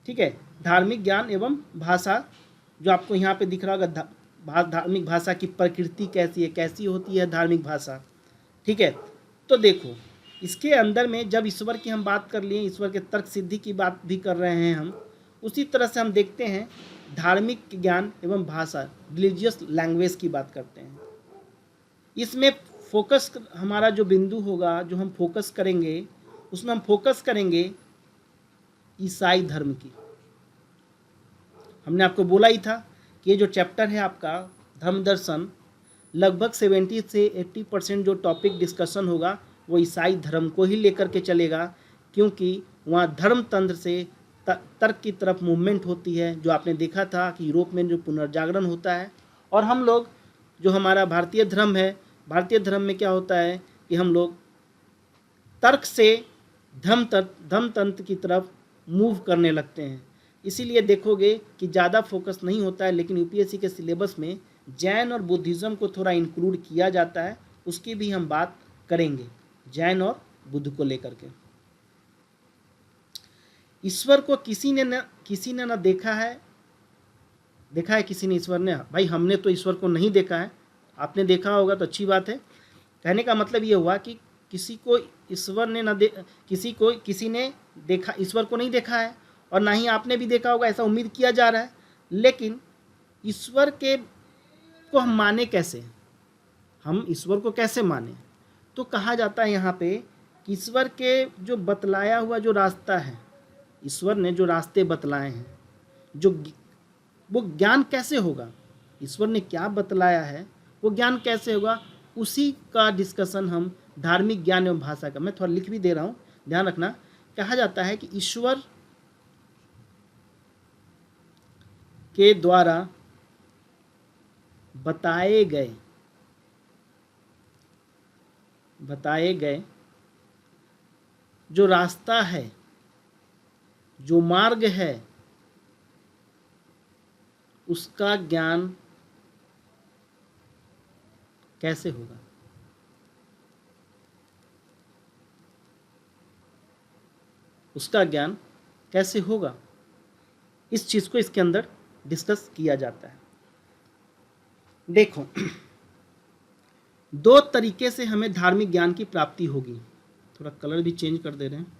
ठीक है, धार्मिक ज्ञान एवं भाषा, जो आपको यहाँ पे दिख रहा होगा धार्मिक भाषा की प्रकृति कैसी है, कैसी होती है धार्मिक भाषा। ठीक है, तो देखो इसके अंदर में जब ईश्वर की हम बात कर लिए, ईश्वर के तर्क सिद्धि की बात भी कर रहे हैं हम, उसी तरह से हम देखते हैं धार्मिक ज्ञान एवं भाषा, रिलीजियस लैंग्वेज की बात करते हैं। इसमें फोकस हमारा जो बिंदु होगा, जो हम फोकस करेंगे, उसमें हम फोकस करेंगे ईसाई धर्म की। हमने आपको बोला ही था कि ये जो चैप्टर है आपका धर्म दर्शन, लगभग 70 से 80% जो टॉपिक डिस्कशन होगा वो ईसाई धर्म को ही लेकर के चलेगा, क्योंकि वहाँ धर्म तंत्र से तर्क की तरफ मूवमेंट होती है। जो आपने देखा था कि यूरोप में जो पुनर्जागरण होता है, और हम लोग जो हमारा भारतीय धर्म है, भारतीय धर्म में क्या होता है कि हम लोग तर्क से धर्म तंत्र की तरफ मूव करने लगते हैं। इसीलिए देखोगे कि ज़्यादा फोकस नहीं होता है, लेकिन यूपीएससी के सिलेबस में जैन और बुद्धिज़्म को थोड़ा इंक्लूड किया जाता है, उसकी भी हम बात करेंगे, जैन और बुद्ध को लेकर के। ईश्वर को किसी ने न देखा है किसी ने ईश्वर ने? भाई हमने तो ईश्वर को नहीं देखा है, आपने देखा होगा तो अच्छी बात है। कहने का मतलब ये हुआ कि किसी को ईश्वर ने किसी ने देखा, ईश्वर को नहीं देखा है, और ना ही आपने भी देखा होगा, ऐसा उम्मीद किया जा रहा है। लेकिन ईश्वर को हम माने कैसे, हम ईश्वर को कैसे माने? तो कहा जाता है यहाँ पे कि ईश्वर के जो बतलाया हुआ जो रास्ता है, ईश्वर ने जो रास्ते बतलाए हैं, वो ज्ञान कैसे होगा, ईश्वर ने क्या बतलाया है वो ज्ञान कैसे होगा, उसी का डिस्कशन हम धार्मिक ज्ञान एवं भाषा का, मैं थोड़ा लिख भी दे रहा हूँ, ध्यान रखना। कहा जाता है कि ईश्वर के द्वारा बताए गए जो रास्ता है, जो मार्ग है, उसका ज्ञान कैसे होगा? उसका ज्ञान कैसे होगा, इस चीज़ को इसके अंदर डिस्कस किया जाता है। देखो दो तरीके से हमें धार्मिक ज्ञान की प्राप्ति होगी। थोड़ा कलर भी चेंज कर दे रहे हैं।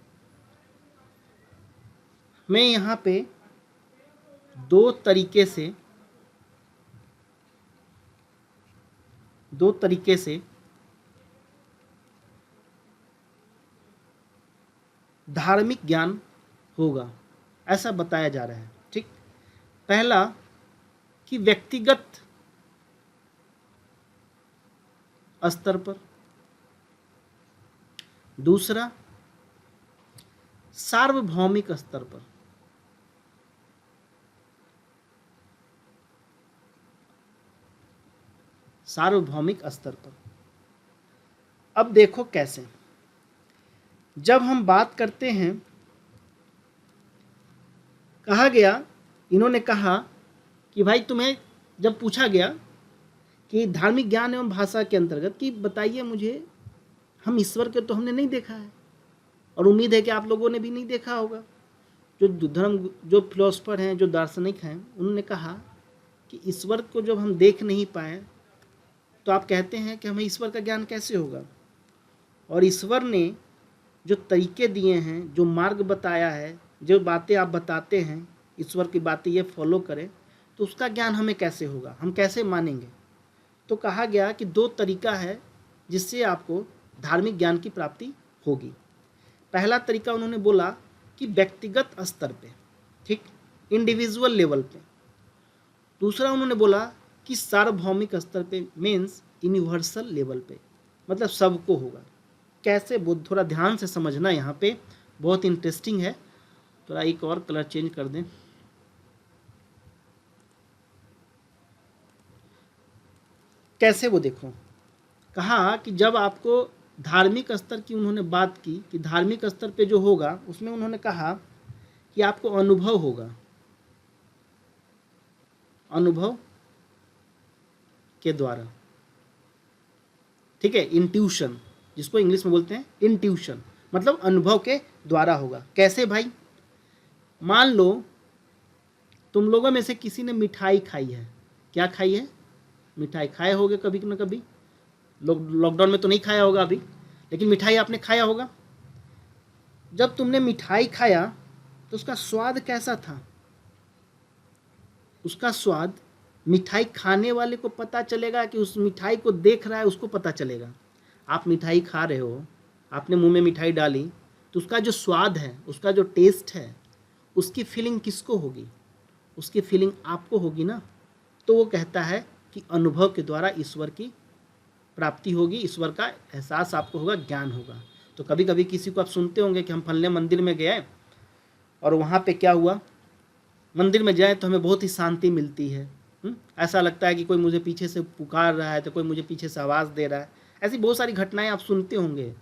मैं यहाँ पे दो तरीके से धार्मिक ज्ञान होगा ऐसा बताया जा रहा है। ठीक, पहला कि व्यक्तिगत स्तर पर, दूसरा सार्वभौमिक स्तर पर। सार्वभौमिक स्तर पर अब देखो कैसे, जब हम बात करते हैं, कहा गया, इन्होंने कहा कि भाई तुम्हें जब पूछा गया कि धार्मिक ज्ञान एवं भाषा के अंतर्गत कि बताइए मुझे, हम ईश्वर के तो हमने नहीं देखा है, और उम्मीद है कि आप लोगों ने भी नहीं देखा होगा। जो फिलोसफर हैं, जो दार्शनिक हैं, उन्होंने कहा कि ईश्वर को जब हम देख नहीं पाए तो आप कहते हैं कि हमें ईश्वर का ज्ञान कैसे होगा। और ईश्वर ने जो तरीके दिए हैं, जो मार्ग बताया है, जो बातें आप बताते हैं, ईश्वर की बातें ये फॉलो करें तो उसका ज्ञान हमें कैसे होगा, हम कैसे मानेंगे। तो कहा गया कि दो तरीका है जिससे आपको धार्मिक ज्ञान की प्राप्ति होगी। पहला तरीका उन्होंने बोला कि व्यक्तिगत स्तर पे, ठीक, इंडिविजुअल लेवल पे। दूसरा उन्होंने बोला कि सार्वभौमिक स्तर पे, मीन्स यूनिवर्सल लेवल पे, मतलब सबको होगा। कैसे, वो थोड़ा ध्यान से समझना, यहाँ पे बहुत इंटरेस्टिंग है। थोड़ा एक और कलर चेंज कर दें। कैसे, वो देखो, कहा कि जब आपको धार्मिक स्तर की उन्होंने बात की कि धार्मिक स्तर पे जो होगा, उसमें उन्होंने कहा कि आपको अनुभव होगा, अनुभव के द्वारा, ठीक है, इंट्यूशन, जिसको इंग्लिश में बोलते हैं इंट्यूशन, मतलब अनुभव के द्वारा होगा। कैसे भाई, मान लो तुम लोगों में से किसी ने मिठाई खाई है। क्या खाई है? मिठाई खाए होगे कभी न कभी, लॉकडाउन में तो नहीं खाया होगा अभी, लेकिन मिठाई आपने खाया होगा। जब तुमने मिठाई खाया तो उसका स्वाद कैसा था? उसका स्वाद मिठाई खाने वाले को पता चलेगा कि उस मिठाई को देख रहा है उसको पता चलेगा। आप मिठाई खा रहे हो, आपने मुंह में मिठाई डाली, तो उसका जो स्वाद है, उसका जो टेस्ट है, उसकी फीलिंग किसको होगी? उसकी फीलिंग आपको होगी ना। तो वो कहता है कि अनुभव के द्वारा ईश्वर की प्राप्ति होगी, ईश्वर का एहसास आपको होगा, ज्ञान होगा। तो कभी कभी किसी को आप सुनते होंगे कि हम फलने मंदिर में गए और वहाँ पे क्या हुआ, मंदिर में जाए तो हमें बहुत ही शांति मिलती है। ऐसा लगता है कि कोई मुझे पीछे से पुकार रहा है, तो कोई मुझे पीछे से आवाज़ दे रहा है। ऐसी बहुत सारी घटनाएं आप सुनते होंगे,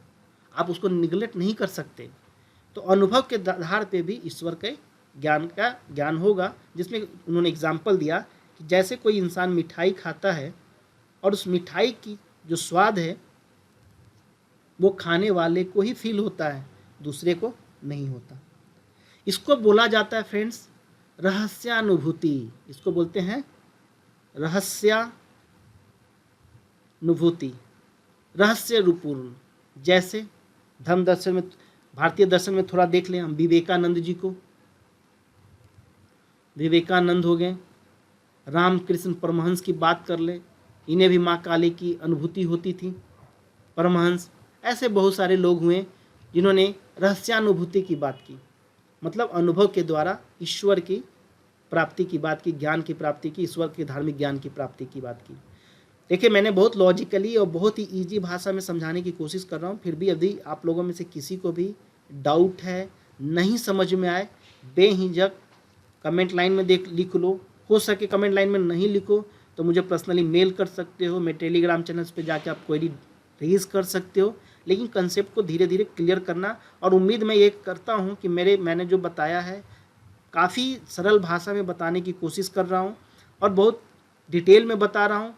आप उसको निगलेक्ट नहीं कर सकते। तो अनुभव के आधार पे भी ईश्वर के ज्ञान का ज्ञान होगा, जिसमें उन्होंने एग्जाम्पल दिया कि जैसे कोई इंसान मिठाई खाता है और उस मिठाई की जो स्वाद है वो खाने वाले को ही फील होता है, दूसरे को नहीं होता। इसको बोला जाता है फ्रेंड्स रहस्यानुभूति। इसको बोलते हैं रहस्यानुभूति, रहस्य रूपूर्ण। जैसे धर्म दर्शन में, भारतीय दर्शन में थोड़ा देख लें हम विवेकानंद जी को। विवेकानंद हो गए, रामकृष्ण परमहंस की बात कर ले, इन्हें भी माँ काली की अनुभूति होती थी। परमहंस, ऐसे बहुत सारे लोग हुए जिन्होंने रहस्यानुभूति की बात की, मतलब अनुभव के द्वारा ईश्वर की प्राप्ति की बात की, ज्ञान की प्राप्ति की, ईश्वर के धार्मिक ज्ञान की प्राप्ति की बात की। देखिए, मैंने बहुत लॉजिकली और बहुत ही इजी भाषा में समझाने की कोशिश कर रहा हूँ, फिर भी यदि आप लोगों में से किसी को भी डाउट है, नहीं समझ में आए, बेहिचक कमेंट लाइन में लिख लो। हो सके कमेंट लाइन में नहीं लिखो तो मुझे पर्सनली मेल कर सकते हो, मैं टेलीग्राम चैनल्स पे जाके आप क्वेरी रेज कर सकते हो। लेकिन कंसेप्ट को धीरे धीरे क्लियर करना, और उम्मीद मैं ये करता हूँ कि मैंने जो बताया है काफ़ी सरल भाषा में बताने की कोशिश कर रहा हूँ और बहुत डिटेल में बता रहा हूँ।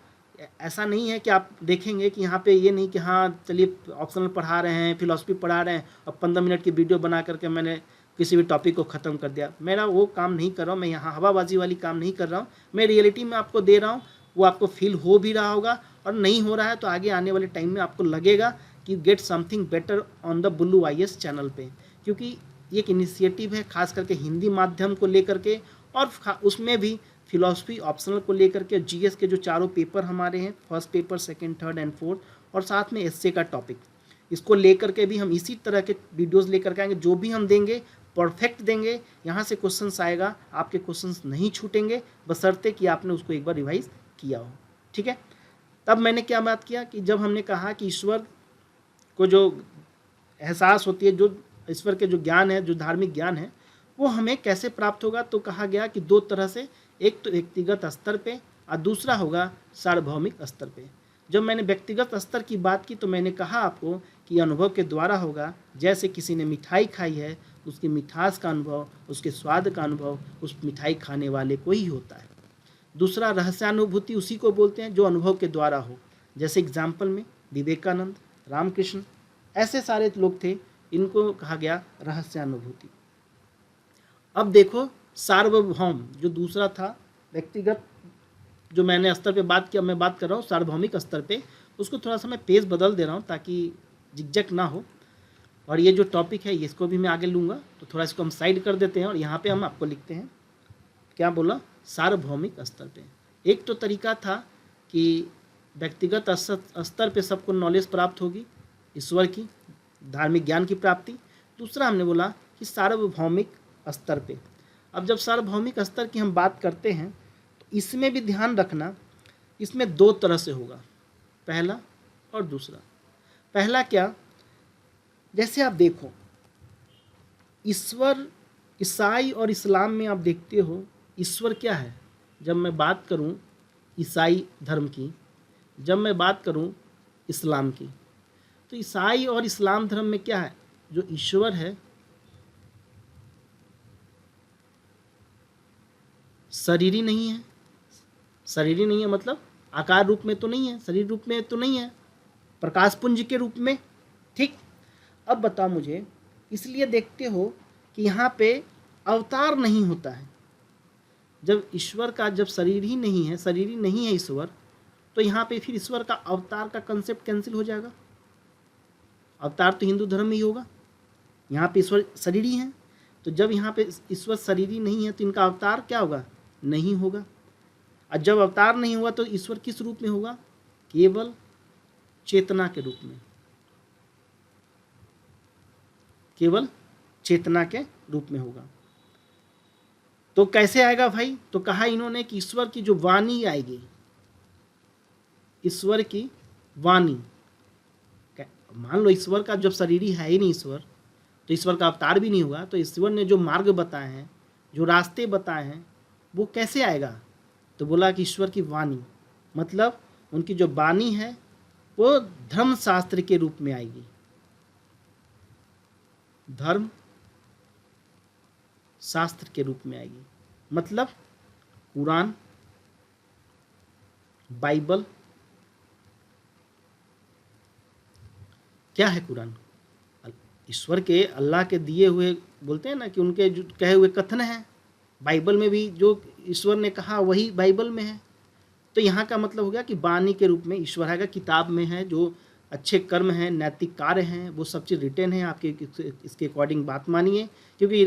ऐसा नहीं है कि आप देखेंगे कि यहाँ पे ये नहीं कि हाँ चलिए ऑप्शनल पढ़ा रहे हैं, फिलॉसफी पढ़ा रहे हैं और 15 मिनट की वीडियो बना करके मैंने किसी भी टॉपिक को ख़त्म कर दिया। मेरा वो काम नहीं कर रहा हूँ, मैं यहाँ हवाबाजी वाली काम नहीं कर रहा हूँ। मैं रियलिटी में आपको दे रहा हूँ, वो आपको फील हो भी रहा होगा, और नहीं हो रहा है तो आगे आने वाले टाइम में आपको लगेगा कि get something better on the blue IAS channel पे, क्योंकि ये एक इनिशिएटिव है खास करके हिंदी माध्यम को लेकर के, और उसमें भी फिलॉसफी ऑप्शनल को लेकर के, GS के जो चारों पेपर हमारे हैं, first paper, second, third and fourth, और साथ में एसए का टॉपिक, इसको लेकर के भी हम इसी तरह के वीडियोस लेकर के आएंगे। जो भी हम देंगे परफेक्ट देंगे, यहाँ से क्वेश्चंस आएगा, आपके क्वेश्चंस नहीं छूटेंगे, बशर्ते कि आपने उसको एक बार रिवाइज किया हो। ठीक है, तब मैंने क्या बात किया कि जब हमने कहा कि ईश्वर को जो एहसास होती है, जो ईश्वर के जो ज्ञान है, जो धार्मिक ज्ञान है, वो हमें कैसे प्राप्त होगा, तो कहा गया कि दो तरह से, एक तो व्यक्तिगत स्तर पे और दूसरा होगा सार्वभौमिक स्तर पे। जब मैंने व्यक्तिगत स्तर की बात की तो मैंने कहा आपको कि अनुभव के द्वारा होगा। जैसे किसी ने मिठाई खाई है, उसकी मिठास का अनुभव, उसके स्वाद का अनुभव उस मिठाई खाने वाले को ही होता है। दूसरा रहस्यानुभूति उसी को बोलते हैं जो अनुभव के द्वारा हो। जैसे एग्जाम्पल में विवेकानंद, रामकृष्ण, ऐसे सारे लोग थे, इनको कहा गया रहस्यानुभूति। अब देखो सार्वभौम जो दूसरा था, व्यक्तिगत जो मैंने स्तर पे बात किया, मैं बात कर रहा हूँ सार्वभौमिक स्तर पे। उसको थोड़ा सा मैं पेज बदल दे रहा हूँ ताकि झिकझक ना हो, और ये जो टॉपिक है इसको भी मैं आगे लूँगा, तो थोड़ा इसको हम साइड कर देते हैं और यहाँ पे हम आपको लिखते हैं, क्या बोला, सार्वभौमिक स्तर पे। एक तो तरीका था कि व्यक्तिगत स्तर पे सबको नॉलेज प्राप्त होगी, ईश्वर की धार्मिक ज्ञान की प्राप्ति। दूसरा हमने बोला कि सार्वभौमिक स्तर पे। अब जब सार्वभौमिक स्तर की हम बात करते हैं तो इसमें भी ध्यान रखना, इसमें दो तरह से होगा, पहला और दूसरा। पहला क्या, जैसे आप देखो ईश्वर, ईसाई और इस्लाम में आप देखते हो ईश्वर क्या है। जब मैं बात करूं ईसाई धर्म की, जब मैं बात करूं इस्लाम की, तो ईसाई और इस्लाम धर्म में क्या है, जो ईश्वर है शरीरी नहीं है। शरीरी नहीं है मतलब आकार रूप में तो नहीं है, शरीर रूप में तो नहीं है, प्रकाश पुंज के रूप में। ठीक, अब बताओ मुझे, इसलिए देखते हो कि यहाँ पे अवतार नहीं होता है। जब ईश्वर का जब शरीर ही नहीं है, शरीर ही नहीं है ईश्वर, तो यहाँ पे फिर ईश्वर का अवतार का कंसेप्ट कैंसिल हो जाएगा। अवतार तो हिंदू धर्म में ही होगा, यहाँ पे ईश्वर शरीरी हैं, तो जब यहाँ पे ईश्वर शरीरी नहीं है तो इनका अवतार क्या होगा, नहीं होगा। और जब अवतार नहीं हुआ तो ईश्वर किस रूप में होगा, केवल चेतना के रूप में, केवल चेतना के रूप में होगा। तो कैसे आएगा भाई, तो कहा इन्होंने कि ईश्वर की जो वाणी आएगी, ईश्वर की वाणी, मान लो ईश्वर का जब शरीरी है ही नहीं ईश्वर, तो ईश्वर का अवतार भी नहीं हुआ, तो ईश्वर ने जो मार्ग बताए हैं, जो रास्ते बताए हैं, वो कैसे आएगा, तो बोला कि ईश्वर की वाणी, मतलब उनकी जो वाणी है वो धर्म शास्त्र के रूप में आएगी, धर्म शास्त्र के रूप में आएगी। मतलब कुरान, बाइबल, क्या है कुरान, ईश्वर के, अल्लाह के दिए हुए, बोलते हैं ना कि उनके जो कहे हुए कथन हैं, बाइबल में भी जो ईश्वर ने कहा वही बाइबल में है। तो यहाँ का मतलब हो गया कि वाणी के रूप में ईश्वर आएगा, किताब में है, जो अच्छे कर्म हैं, नैतिक कार्य हैं, वो सब चीज़ रिटेन है, आपके इसके अकॉर्डिंग बात मानिए, क्योंकि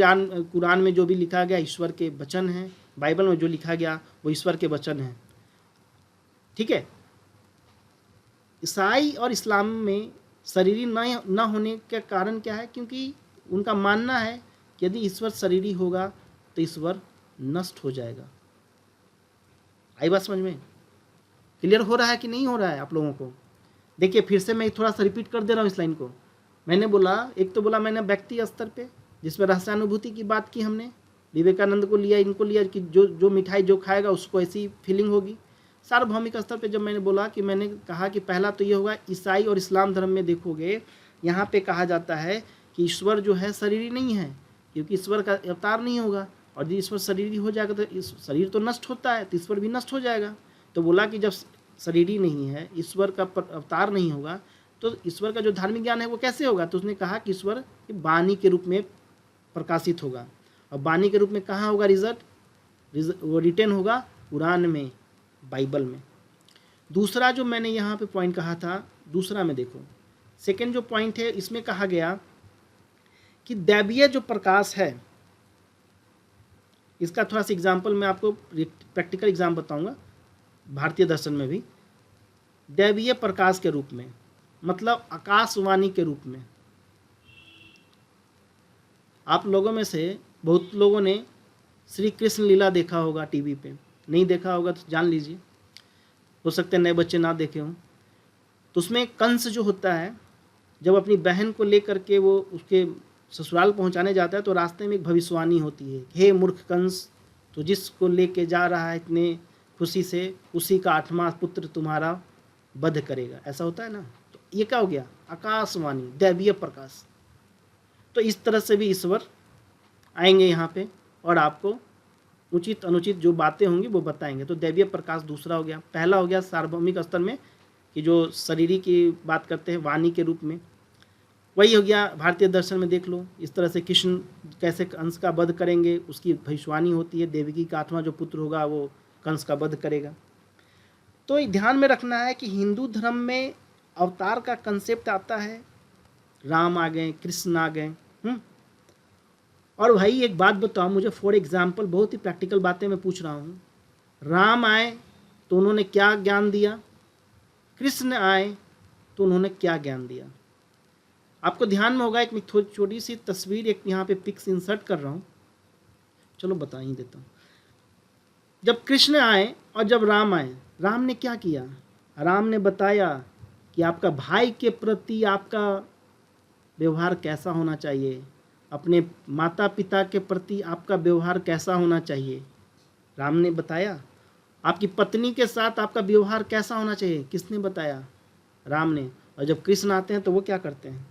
कुरान में जो भी लिखा गया ईश्वर के वचन हैं, बाइबल में जो लिखा गया वो ईश्वर के वचन हैं। ठीक है। ईसाई और इस्लाम में शरीरी न होने का कारण क्या है, क्योंकि उनका मानना है कि यदि ईश्वर शरीरी होगा तो ईश्वर नष्ट हो जाएगा। आई बात समझ में, क्लियर हो रहा है कि नहीं हो रहा है आप लोगों को। देखिए फिर से मैं थोड़ा सा रिपीट कर दे रहा हूँ इस लाइन को। मैंने बोला, एक तो बोला मैंने व्यक्ति स्तर पे, जिसमें रहस्यानुभूति की बात की हमने, विवेकानंद को लिया, इनको लिया कि जो मिठाई जो खाएगा उसको ऐसी फीलिंग होगी। सार्वभौमिक स्तर पे जब मैंने बोला कि मैंने कहा कि पहला तो ये होगा, ईसाई और इस्लाम धर्म में देखोगे यहाँ पे कहा जाता है कि ईश्वर जो है शरीरी नहीं है, क्योंकि ईश्वर का अवतार नहीं होगा, और यदि ईश्वर शरीरी हो जाएगा तो इस शरीर तो नष्ट होता है, तो ईश्वर भी नष्ट हो जाएगा। तो बोला कि जब शरीरी नहीं है, ईश्वर का अवतार नहीं होगा, तो ईश्वर का जो धार्मिक ज्ञान है वो कैसे होगा, तो उसने कहा कि ईश्वर वाणी के रूप में प्रकाशित होगा। और वाणी के रूप में कहाँ होगा, वो रिटेन होगा कुरान में, बाइबल में। दूसरा जो मैंने यहाँ पे पॉइंट कहा था, दूसरा में देखो, सेकंड जो पॉइंट है, इसमें कहा गया कि दैवीय जो प्रकाश है, इसका थोड़ा सा एग्जाम्पल मैं आपको प्रैक्टिकल एग्जाम बताऊंगा, भारतीय दर्शन में भी दैवीय प्रकाश के रूप में, मतलब आकाशवाणी के रूप में। आप लोगों में से बहुत लोगों ने श्री कृष्ण लीला देखा होगा टीवी पे, नहीं देखा होगा तो जान लीजिए, हो सकते हैं नए बच्चे ना देखे हों। तो उसमें कंस जो होता है, जब अपनी बहन को लेकर के वो उसके ससुराल पहुंचाने जाता है, तो रास्ते में एक भविष्यवाणी होती है, हे मूर्ख कंस, तो जिसको लेके जा रहा है इतने खुशी से, उसी का 8वां पुत्र तुम्हारा वध करेगा, ऐसा होता है ना। तो ये क्या हो गया, आकाशवाणी, दैवीय प्रकाश। तो इस तरह से भी ईश्वर आएंगे यहाँ पे और आपको उचित अनुचित जो बातें होंगी वो बताएंगे। तो दैवीय प्रकाश दूसरा हो गया। पहला हो गया सार्वभौमिक स्तर में कि जो शरीरी की बात करते हैं वाणी के रूप में, वही हो गया भारतीय दर्शन में। देख लो इस तरह से कृष्ण कैसे कंस का वध करेंगे, उसकी भविष्यवाणी होती है, देवकी का 8वां जो पुत्र होगा वो कंस का वध करेगा। तो ध्यान में रखना है कि हिंदू धर्म में अवतार का कंसेप्ट आता है, राम आ गए, कृष्ण आ गए। और भाई एक बात बताओ मुझे, फॉर एग्जाम्पल, बहुत ही प्रैक्टिकल बातें मैं पूछ रहा हूँ। राम आए तो उन्होंने क्या ज्ञान दिया, कृष्ण आए तो उन्होंने क्या ज्ञान दिया। आपको ध्यान में होगा, एक छोटी सी तस्वीर एक यहाँ पे पिक्स इंसर्ट कर रहा हूँ, चलो बता ही देता हूँ। जब कृष्ण आए और जब राम आए, राम ने क्या किया, राम ने बताया कि आपका भाई के प्रति आपका व्यवहार कैसा होना चाहिए, अपने माता पिता के प्रति आपका व्यवहार कैसा होना चाहिए, राम ने बताया। आपकी पत्नी के साथ आपका व्यवहार कैसा होना चाहिए, किसने बताया, राम ने। और जब कृष्ण आते हैं तो वो क्या करते हैं,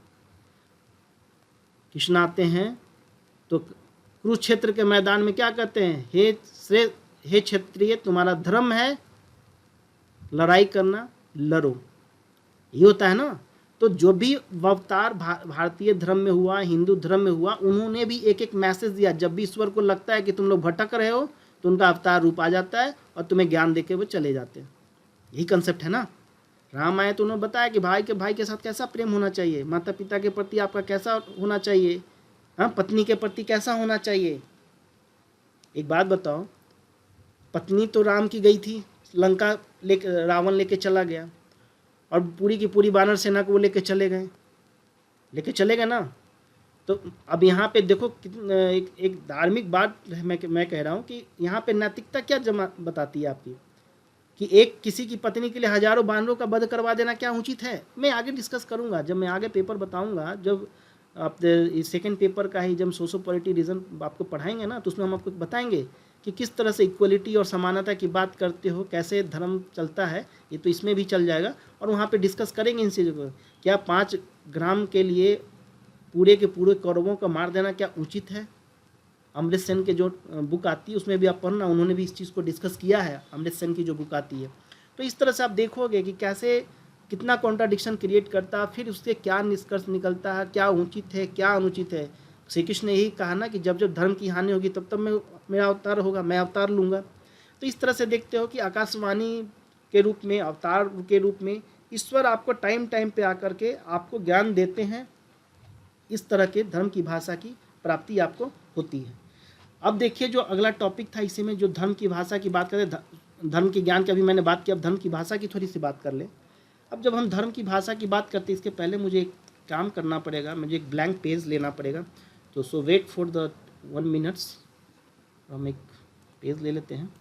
कृष्ण आते हैं तो कुरुक्षेत्र के मैदान में क्या कहते हैं, हे क्षत्रिय, तुम्हारा धर्म है लड़ाई करना, लड़ो, ये होता है ना। तो जो भी अवतार भारतीय धर्म में हुआ, हिंदू धर्म में हुआ, उन्होंने भी एक एक मैसेज दिया। जब भी ईश्वर को लगता है कि तुम लोग भटक रहे हो तो उनका अवतार रूप आ जाता है और तुम्हें ज्ञान देके वो चले जाते हैं। यही कंसेप्ट है ना। राम आए तो उन्होंने बताया कि भाई के साथ कैसा प्रेम होना चाहिए, माता पिता के प्रति आपका कैसा होना चाहिए, हाँ, पत्नी के प्रति कैसा होना चाहिए। एक बात बताओ, पत्नी तो राम की गई थी, लंका लेके रावण लेके चला गया, और पूरी की पूरी वानर सेना को वो लेके चले गए ना। तो अब यहाँ पे देखो कितना एक धार्मिक बात है, मैं कह रहा हूँ कि यहाँ पे नैतिकता क्या जमा बताती है आपकी, कि एक किसी की पत्नी के लिए हजारों बानरों का वध करवा देना क्या उचित है। मैं आगे डिस्कस करूँगा, जब मैं आगे पेपर बताऊँगा, जब आप सेकेंड पेपर का ही जब सोशो पॉलिटी रीजन आपको पढ़ाएंगे ना, तो उसमें हम आपको बताएंगे कि किस तरह से इक्वलिटी और समानता की बात करते हो, कैसे धर्म चलता है, ये तो इसमें भी चल जाएगा। और वहाँ पे डिस्कस करेंगे इन चीज़ों को, क्या 5 ग्राम के लिए पूरे के पूरे कौरवों का मार देना क्या उचित है। अमृत सेन के जो बुक आती है उसमें भी आप पढ़ना, उन्होंने भी इस चीज़ को डिस्कस किया है, अमृत सेन की जो बुक आती है। तो इस तरह से आप देखोगे कि कैसे कितना कॉन्ट्राडिक्शन क्रिएट करता है, फिर उससे क्या निष्कर्ष निकलता है, क्या उचित है क्या अनुचित है। श्री कृष्ण ने यही कहा ना कि जब जब धर्म की हानि होगी तब तब मेरा अवतार होगा, मैं अवतार लूँगा। तो इस तरह से देखते हो कि आकाशवाणी के रूप में, अवतार के रूप में ईश्वर आपको टाइम टाइम पे आकर के आपको ज्ञान देते हैं। इस तरह के धर्म की भाषा की प्राप्ति आपको होती है। अब देखिए जो अगला टॉपिक था इसी में, जो धर्म की भाषा की बात करें, धर्म के ज्ञान की अभी मैंने बात की, अब धर्म की भाषा की थोड़ी सी बात कर ले। अब जब हम धर्म की भाषा की बात करते हैं, इसके पहले मुझे एक काम करना पड़ेगा, मुझे एक ब्लैंक पेज लेना पड़ेगा। तो सो वेट फॉर द 1 मिनट्स, हम एक पेज ले लेते हैं।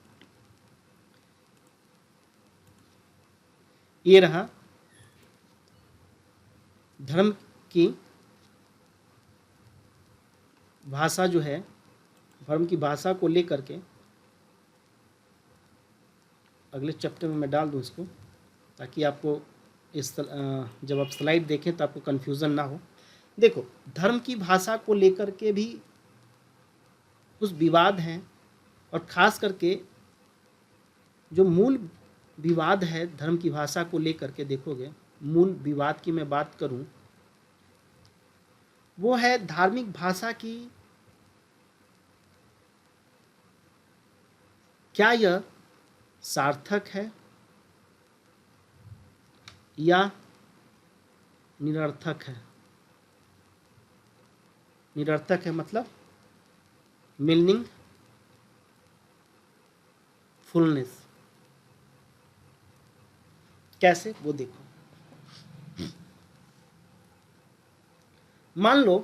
ये रहा धर्म की भाषा जो है, धर्म की भाषा को लेकर के अगले चैप्टर में मैं डाल दूँ इसको, ताकि आपको जब आप स्लाइड देखें तो आपको कन्फ्यूज़न ना हो। देखो, धर्म की भाषा को लेकर के भी कुछ विवाद हैं, और ख़ास करके जो मूल विवाद है धर्म की भाषा को लेकर के, देखोगे मूल विवाद की मैं बात करूं, वो है धार्मिक भाषा की क्या यह सार्थक है या निरर्थक है। निरर्थक है मतलब मीनिंग फुलनेस। कैसे, वो देखो। मान लो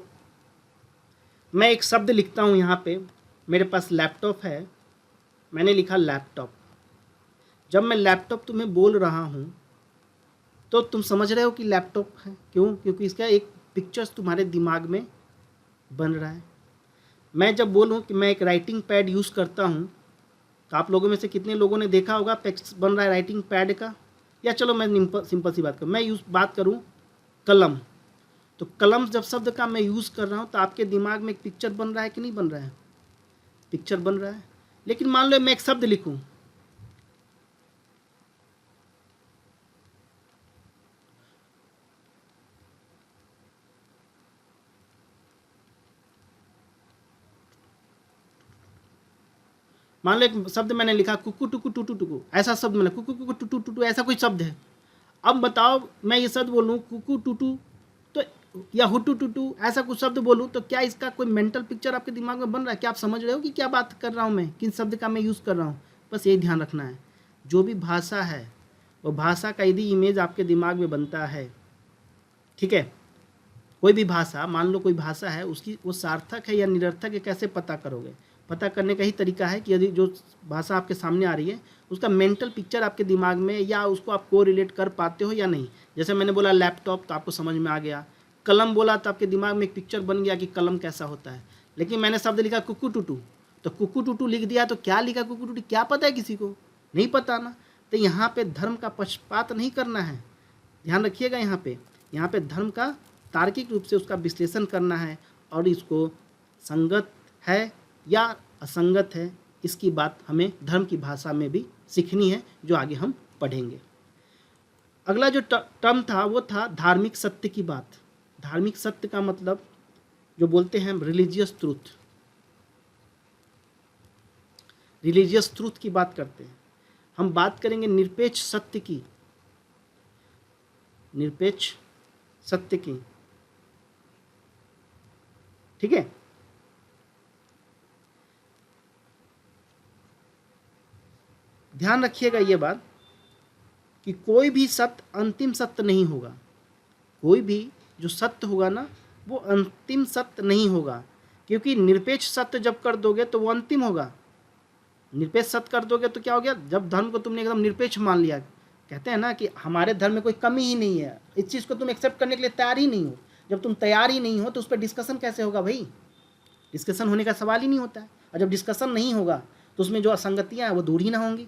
मैं एक शब्द लिखता हूं, यहां पे मेरे पास लैपटॉप है, मैंने लिखा लैपटॉप। जब मैं लैपटॉप तुम्हें बोल रहा हूं तो तुम समझ रहे हो कि लैपटॉप है। क्यों? क्योंकि इसका एक पिक्चर्स तुम्हारे दिमाग में बन रहा है। मैं जब बोलूं कि मैं एक राइटिंग पैड यूज़ करता हूं, तो आप लोगों में से कितने लोगों ने देखा होगा पिक्स बन रहा है राइटिंग पैड का। या चलो मैं सिंपल सी बात करूँ, मैं बात करूँ कलम। तो कलम जब शब्द का मैं यूज़ कर रहा हूँ तो आपके दिमाग में एक पिक्चर बन रहा है कि नहीं बन रहा है? पिक्चर बन रहा है। लेकिन मान लो मैं एक शब्द लिखूं, मान लो एक शब्द मैंने लिखा कुकू टुकू टुटू टुकू, ऐसा शब्द मैंने कुकू कुकू टुटू टुटू, ऐसा कोई शब्द है। अब बताओ मैं ये शब्द बोलूँ कुकू टुटू तो, या हुटू टुटू, ऐसा कुछ शब्द बोलूँ तो क्या इसका कोई मेंटल पिक्चर आपके दिमाग में बन रहा है? क्या आप समझ रहे हो कि क्या बात कर रहा हूँ मैं, किन शब्द का मैं यूज़ कर रहा हूँ? बस यही ध्यान रखना है। जो भी भाषा है वो भाषा का यदि इमेज आपके दिमाग में बनता है, ठीक है, कोई भी भाषा, मान लो कोई भाषा है, उसकी वो सार्थक है या निरर्थक है, कैसे पता करोगे? पता करने का ही तरीका है कि यदि जो भाषा आपके सामने आ रही है उसका मेंटल पिक्चर आपके दिमाग में, या उसको आप को रिलेट कर पाते हो या नहीं। जैसे मैंने बोला लैपटॉप तो आपको समझ में आ गया, कलम बोला तो आपके दिमाग में एक पिक्चर बन गया कि कलम कैसा होता है। लेकिन मैंने शब्द लिखा कुकू टुटू, तो कुकू टुटू लिख दिया, तो क्या लिखा कुकू टुटू, क्या पता है किसी को? नहीं पता ना। तो यहाँ पे धर्म का पक्षपात नहीं करना है, ध्यान रखिएगा। यहाँ पे धर्म का तार्किक रूप से उसका विश्लेषण करना है, और इसको संगत है या असंगत है, इसकी बात हमें धर्म की भाषा में भी सीखनी है, जो आगे हम पढ़ेंगे। अगला जो टर्म था वो था धार्मिक सत्य की बात। धार्मिक सत्य का मतलब जो बोलते हैं रिलीजियस ट्रूथ, रिलीजियस ट्रूथ की बात करते हैं। हम बात करेंगे निरपेक्ष सत्य की, निरपेक्ष सत्य की, ठीक है। ध्यान रखिएगा ये बात कि कोई भी सत्य अंतिम सत्य नहीं होगा, कोई भी जो सत्य होगा ना वो अंतिम सत्य नहीं होगा, क्योंकि निरपेक्ष सत्य जब कर दोगे तो वो अंतिम होगा। निरपेक्ष सत्य कर दोगे तो क्या हो गया, जब धर्म को तुमने एकदम निरपेक्ष मान लिया, कहते हैं ना कि हमारे धर्म में कोई कमी ही नहीं है, इस चीज़ को तुम एक्सेप्ट करने के लिए तैयार ही नहीं हो। जब तुम तैयार ही नहीं हो तो उस पर डिस्कशन कैसे होगा भाई, डिस्कशन होने का सवाल ही नहीं होता है। और जब डिस्कशन नहीं होगा तो उसमें जो असंगतियाँ हैं वो दूर ही ना होंगी।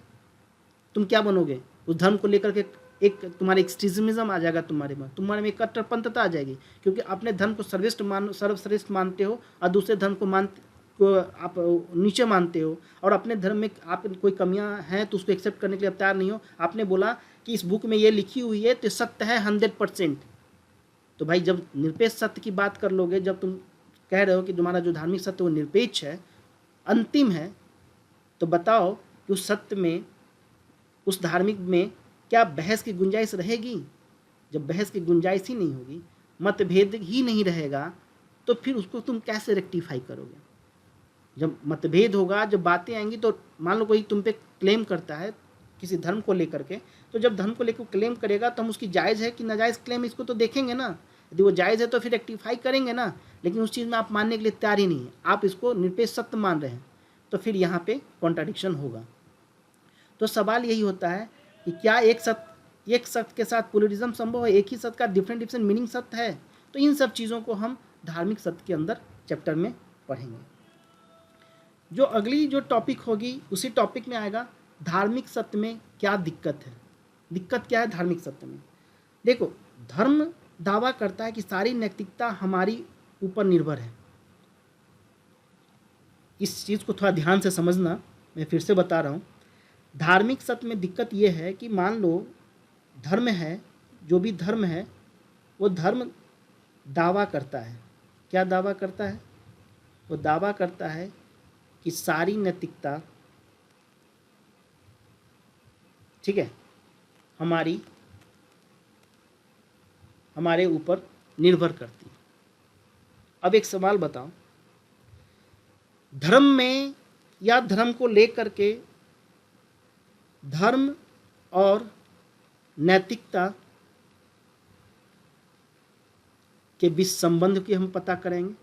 तुम क्या बनोगे, उस धर्म को लेकर के एक तुम्हारे एक्सट्रीमिज्म आ जाएगा, तुम्हारे में कट्टरपंथता आ जाएगी, क्योंकि अपने धर्म को सर्वश्रेष्ठ मानते हो और दूसरे धर्म को आप नीचे मानते हो, और अपने धर्म में आप कोई कमियां हैं तो उसको एक्सेप्ट करने के लिए तैयार नहीं हो। आपने बोला कि इस बुक में ये लिखी हुई है तो सत्य है 100%। तो भाई जब निरपेक्ष सत्य की बात कर लोगे, जब तुम कह रहे हो कि तुम्हारा जो धार्मिक सत्य वो निरपेक्ष है, अंतिम है, तो बताओ कि उस सत्य में, उस धार्मिक में क्या बहस की गुंजाइश रहेगी? जब बहस की गुंजाइश ही नहीं होगी, मतभेद ही नहीं रहेगा, तो फिर उसको तुम कैसे रेक्टिफाई करोगे? जब मतभेद होगा, जब बातें आएंगी, तो मान लो कोई तुम पे क्लेम करता है किसी धर्म को लेकर के, तो जब धर्म को लेकर क्लेम करेगा तो हम उसकी जायज़ है कि नाजायज़ क्लेम, इसको तो देखेंगे ना। यदि वो जायज़ है तो फिर रेक्टिफाई करेंगे ना, लेकिन उस चीज़ में आप मानने के लिए तैयार ही नहीं है, आप इसको निरपेक्ष सत्य मान रहे हैं, तो फिर यहाँ पे कॉन्ट्राडिक्शन होगा। तो सवाल यही होता है कि क्या एक सत्य के साथ प्लुरलिज्म संभव है, एक ही सत्य का डिफरेंट मीनिंग सत्य है? तो इन सब चीज़ों को हम धार्मिक सत्य के अंदर चैप्टर में पढ़ेंगे। जो अगली जो टॉपिक होगी उसी टॉपिक में आएगा धार्मिक सत्य में क्या दिक्कत है। दिक्कत क्या है धार्मिक सत्य में? देखो, धर्म दावा करता है कि सारी नैतिकता हमारी ऊपर निर्भर है। इस चीज़ को थोड़ा ध्यान से समझना, मैं फिर से बता रहा हूँ। धार्मिक सत्य में दिक्कत ये है कि मान लो धर्म है, जो भी धर्म है वो धर्म दावा करता है, क्या दावा करता है? वो दावा करता है कि सारी नैतिकता, ठीक है, हमारे ऊपर निर्भर करती है। अब एक सवाल बताओ, धर्म में या धर्म को लेकर के धर्म और नैतिकता के बीच संबंध की हम पता करेंगे।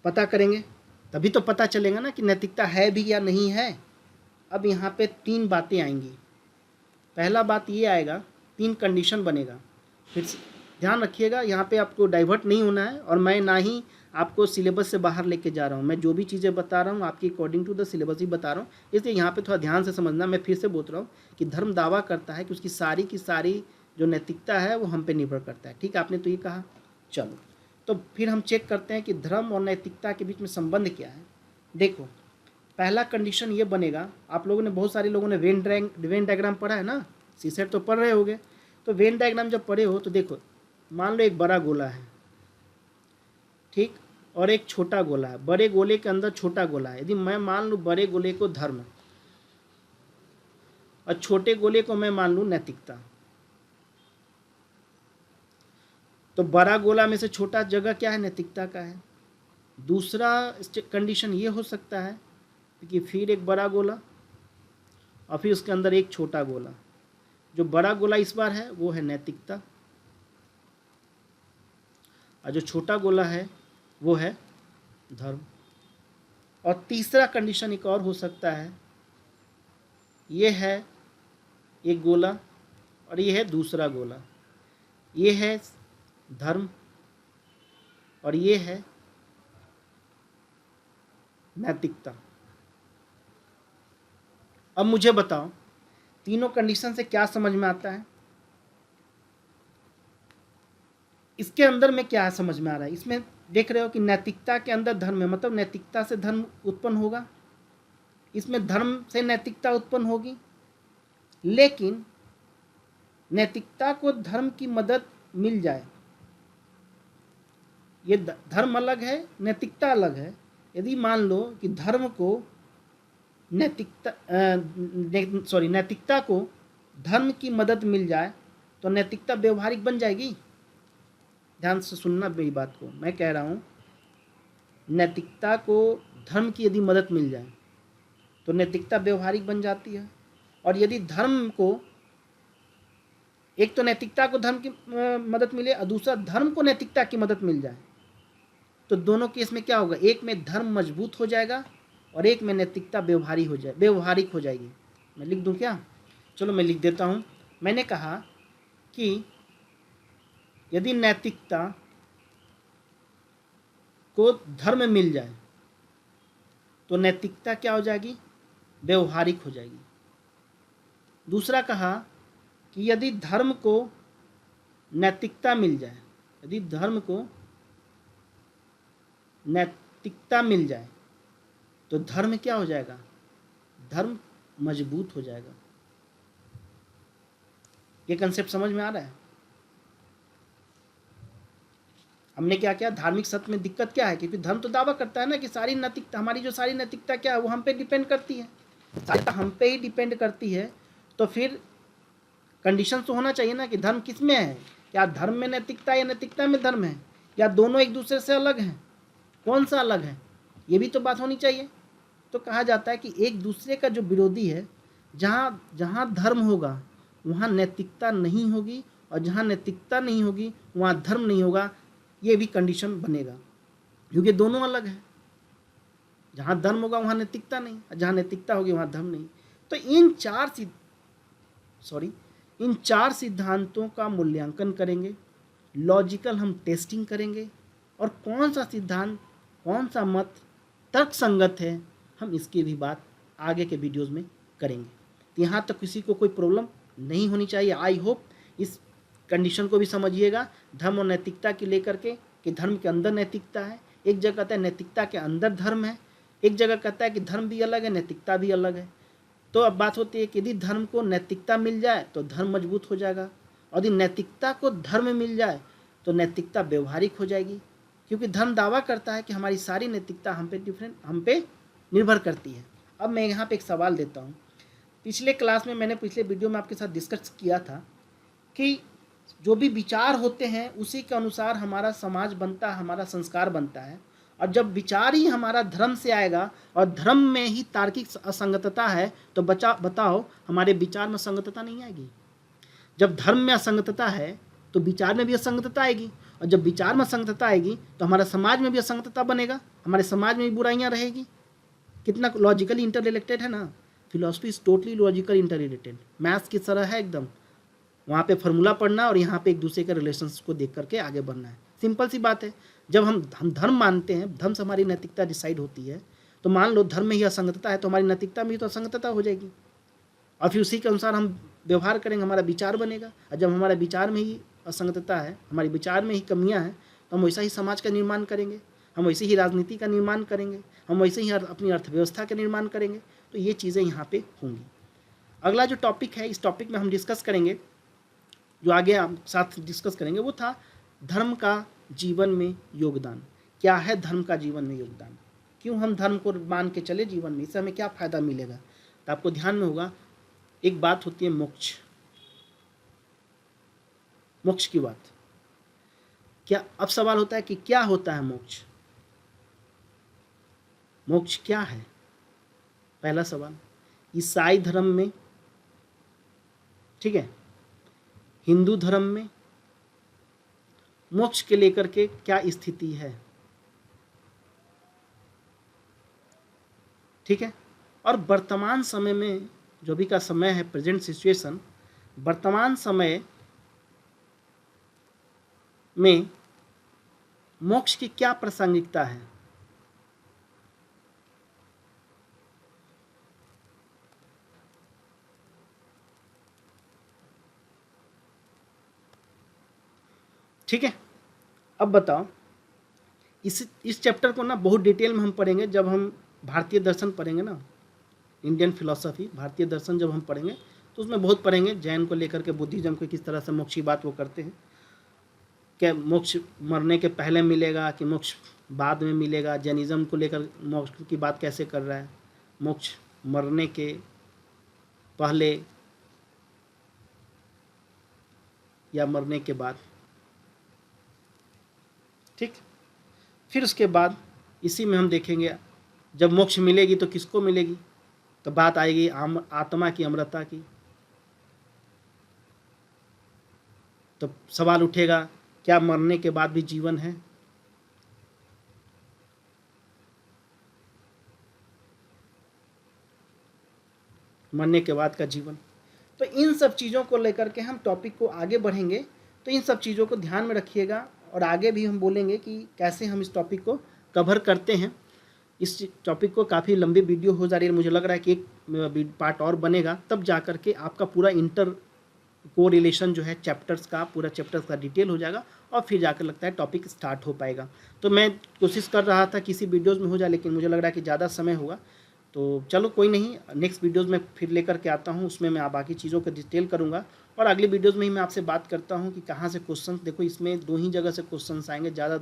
पता करेंगे तभी तो पता चलेगा ना कि नैतिकता है भी या नहीं है। अब यहाँ पे 3 बातें आएंगी। पहला बात ये आएगा, 3 कंडीशन बनेगा। फिर ध्यान रखिएगा, यहाँ पे आपको डाइवर्ट नहीं होना है, और मैं ना ही आपको सिलेबस से बाहर लेके जा रहा हूँ। मैं जो भी चीज़ें बता रहा हूँ आपकी अकॉर्डिंग टू द सिलेबस ही बता रहा हूँ, इसलिए यहाँ पे थोड़ा ध्यान से समझना। मैं फिर से बोल रहा हूँ कि धर्म दावा करता है कि उसकी सारी की सारी जो नैतिकता है वो हम पे निर्भर करता है। ठीक है, आपने तो ये कहा। चलो, तो फिर हम चेक करते हैं कि धर्म और नैतिकता के बीच में संबंध क्या है। देखो, पहला कंडीशन ये बनेगा, आप लोगों ने, बहुत सारे लोगों ने वेन डायग्राम पढ़ा है ना, सीसेट तो पढ़ रहे होगे। तो वेन डायग्राम जब पढ़े हो तो देखो, मान लो एक बड़ा गोला है, ठीक, और एक छोटा गोला है। बड़े गोले के अंदर छोटा गोला है। यदि मैं मान लूँ बड़े गोले को धर्म और छोटे गोले को मैं मान लूँ नैतिकता, तो बड़ा गोला में से छोटा जगह क्या है? नैतिकता का है। दूसरा कंडीशन ये हो सकता है कि फिर एक बड़ा गोला और फिर उसके अंदर एक छोटा गोला। जो बड़ा गोला इस बार है वो है नैतिकता, और जो छोटा गोला है वो है धर्म। और तीसरा कंडीशन एक और हो सकता है, ये है एक गोला और ये है दूसरा गोला। ये है धर्म और ये है नैतिकता। अब मुझे बताओ, तीनों कंडीशन से क्या समझ में आता है? इसके अंदर में क्या समझ में आ रहा है? इसमें देख रहे हो कि नैतिकता के अंदर धर्म है, मतलब नैतिकता से धर्म उत्पन्न होगा, इसमें धर्म से नैतिकता उत्पन्न होगी। लेकिन नैतिकता को धर्म की मदद मिल जाए, ये धर्म अलग है, नैतिकता अलग है। यदि मान लो कि धर्म को नैतिकता को धर्म की मदद मिल जाए तो नैतिकता व्यवहारिक बन जाएगी। ध्यान से सुनना मेरी बात को, मैं कह रहा हूँ नैतिकता को धर्म की यदि मदद मिल जाए तो नैतिकता व्यवहारिक बन जाती है। और यदि धर्म को, एक तो नैतिकता को धर्म की मदद मिले और दूसरा धर्म को नैतिकता की मदद मिल जाए, तो दोनों केस में क्या होगा, एक में धर्म मजबूत हो जाएगा और एक में नैतिकता व्यवहारिक हो जाएगी। मैं लिख दूं क्या? चलो मैं लिख देता हूँ। मैंने कहा कि यदि नैतिकता को धर्म मिल जाए तो नैतिकता क्या हो जाएगी, व्यवहारिक हो जाएगी। दूसरा कहा कि यदि धर्म को नैतिकता मिल जाए, यदि धर्म को नैतिकता मिल जाए तो धर्म क्या हो जाएगा, धर्म मजबूत हो जाएगा। ये कंसेप्ट समझ में आ रहा है? हमने क्या किया, धार्मिक सत्य में दिक्कत क्या है, क्योंकि धर्म तो दावा करता है ना कि सारी नैतिकता, हमारी जो सारी नैतिकता क्या है वो हम पे डिपेंड करती है, हम पे ही डिपेंड करती है। तो फिर कंडीशन तो होना चाहिए ना कि धर्म किस में है, क्या धर्म में नैतिकता या नैतिकता में धर्म है, या दोनों एक दूसरे से अलग हैं, कौन सा अलग है, ये भी तो बात होनी चाहिए। तो कहा जाता है कि एक दूसरे का जो विरोधी है, जहाँ धर्म होगा वहाँ नैतिकता नहीं होगी और जहाँ नैतिकता नहीं होगी वहाँ धर्म नहीं होगा, ये भी कंडीशन बनेगा, क्योंकि दोनों अलग हैं। जहाँ धर्म होगा वहाँ नैतिकता नहीं और जहाँ नैतिकता होगी वहाँ धर्म नहीं। तो इन चार सिद्धांतों का मूल्यांकन करेंगे, लॉजिकल हम टेस्टिंग करेंगे और कौन सा सिद्धांत, कौन सा मत तर्क संगत है, हम इसकी भी बात आगे के वीडियोस में करेंगे। तो यहाँ तक किसी को कोई प्रॉब्लम नहीं होनी चाहिए। आई होप इस कंडीशन को भी समझिएगा, धर्म और नैतिकता की लेकर के, कि धर्म के अंदर नैतिकता है, एक जगह कहता है नैतिकता के अंदर धर्म है, एक जगह कहता है कि धर्म भी अलग है नैतिकता भी अलग है। तो अब बात होती है कि यदि धर्म को नैतिकता मिल जाए तो धर्म मजबूत हो जाएगा, और यदि नैतिकता को धर्म मिल जाए तो नैतिकता व्यवहारिक हो जाएगी, क्योंकि धर्म दावा करता है कि हमारी सारी नैतिकता हम पे निर्भर करती है। अब मैं यहाँ पे एक सवाल देता हूँ। पिछले क्लास में मैंने पिछले वीडियो में आपके साथ डिस्कस किया था कि जो भी विचार होते हैं उसी के अनुसार हमारा समाज बनता है, हमारा संस्कार बनता है। और जब विचार ही हमारा धर्म से आएगा और धर्म में ही तार्किक असंगतता है तो बताओ हमारे विचार में संगतता नहीं आएगी। जब धर्म में असंगतता है तो विचार में भी असंगतता आएगी, और जब विचार में असंगतता आएगी तो हमारा समाज में भी असंगतता बनेगा, हमारे समाज में भी बुराइयाँ रहेगी। कितना लॉजिकली इंटर रिलेटेड है ना, philosophy is totally logical inter related, maths की तरह है एकदम। वहाँ पे फार्मूला पढ़ना और यहाँ पे एक दूसरे के रिलेशंस को देख करके आगे बढ़ना है, सिंपल सी बात है। जब हम धर्म मानते हैं, धर्म से हमारी नैतिकता डिसाइड होती है, तो मान लो धर्म में ही असंगतता है तो हमारी नैतिकता में ही तो असंगतता हो जाएगी, और फिर उसी के अनुसार हम व्यवहार करेंगे, हमारा विचार बनेगा। और जब हमारे विचार में ही असंगतता है, हमारे विचार में ही कमियां हैं, तो हम वैसा ही समाज का निर्माण करेंगे, हम वैसे ही राजनीति का निर्माण करेंगे, हम वैसे ही अपनी अर्थव्यवस्था का निर्माण करेंगे। तो ये चीज़ें यहाँ पे होंगी। अगला जो टॉपिक है, इस टॉपिक में हम डिस्कस करेंगे, जो आगे हम साथ डिस्कस करेंगे, वो था धर्म का जीवन में योगदान। क्या है धर्म का जीवन में योगदान, क्यों हम धर्म को मान के चले जीवन में, इससे हमें क्या फ़ायदा मिलेगा। तो आपको ध्यान में होगा एक बात होती है मोक्ष, मोक्ष की बात। क्या अब सवाल होता है कि क्या होता है मोक्ष, मोक्ष क्या है। पहला सवाल, ईसाई धर्म में, ठीक है, हिंदू धर्म में मोक्ष के लेकर के क्या स्थिति है, ठीक है। और वर्तमान समय में जो भी का समय है, प्रेजेंट सिचुएशन, वर्तमान समय में मोक्ष की क्या प्रासंगिकता है। ठीक है, अब बताओ, इस चैप्टर को ना बहुत डिटेल में हम पढ़ेंगे जब हम भारतीय दर्शन पढ़ेंगे ना, इंडियन फिलॉसफी, भारतीय दर्शन जब हम पढ़ेंगे तो उसमें बहुत पढ़ेंगे, जैन को लेकर के, बुद्धिज्म को, किस तरह से मोक्ष की बात वो करते हैं, क्या मोक्ष मरने के पहले मिलेगा कि मोक्ष बाद में मिलेगा, जैनिज्म को लेकर मोक्ष की बात कैसे कर रहा है, मोक्ष मरने के पहले या मरने के बाद, ठीक। फिर उसके बाद इसी में हम देखेंगे जब मोक्ष मिलेगी तो किसको मिलेगी, तो बात आएगी आत्मा की अमरता की। तो सवाल उठेगा क्या मरने के बाद भी जीवन है? मरने के बाद का जीवन। तो इन सब चीज़ों को लेकर के हम टॉपिक को आगे बढ़ेंगे, तो इन सब चीज़ों को ध्यान में रखिएगा और आगे भी हम बोलेंगे कि कैसे हम इस टॉपिक को कवर करते हैं। इस टॉपिक को काफ़ी लंबी वीडियो हो जा रही है, मुझे लग रहा है कि एक पार्ट और बनेगा, तब जा कर के आपका पूरा इंटर को रिलेशन जो है चैप्टर्स का, पूरा चैप्टर्स का डिटेल हो जाएगा और फिर जाकर लगता है टॉपिक स्टार्ट हो पाएगा। तो मैं कोशिश कर रहा था किसी वीडियोज़ में हो जाए, लेकिन मुझे लग रहा है कि ज़्यादा समय होगा, तो चलो कोई नहीं, नेक्स्ट वीडियोज़ में फिर लेकर के आता हूँ, उसमें मैं बाकी चीज़ों को डिटेल करूँगा। और अगली वीडियोज़ में ही मैं आपसे बात करता हूँ कि कहाँ से क्वेश्चन, देखो इसमें 2 ही जगह से क्वेश्चन आएंगे, ज़्यादा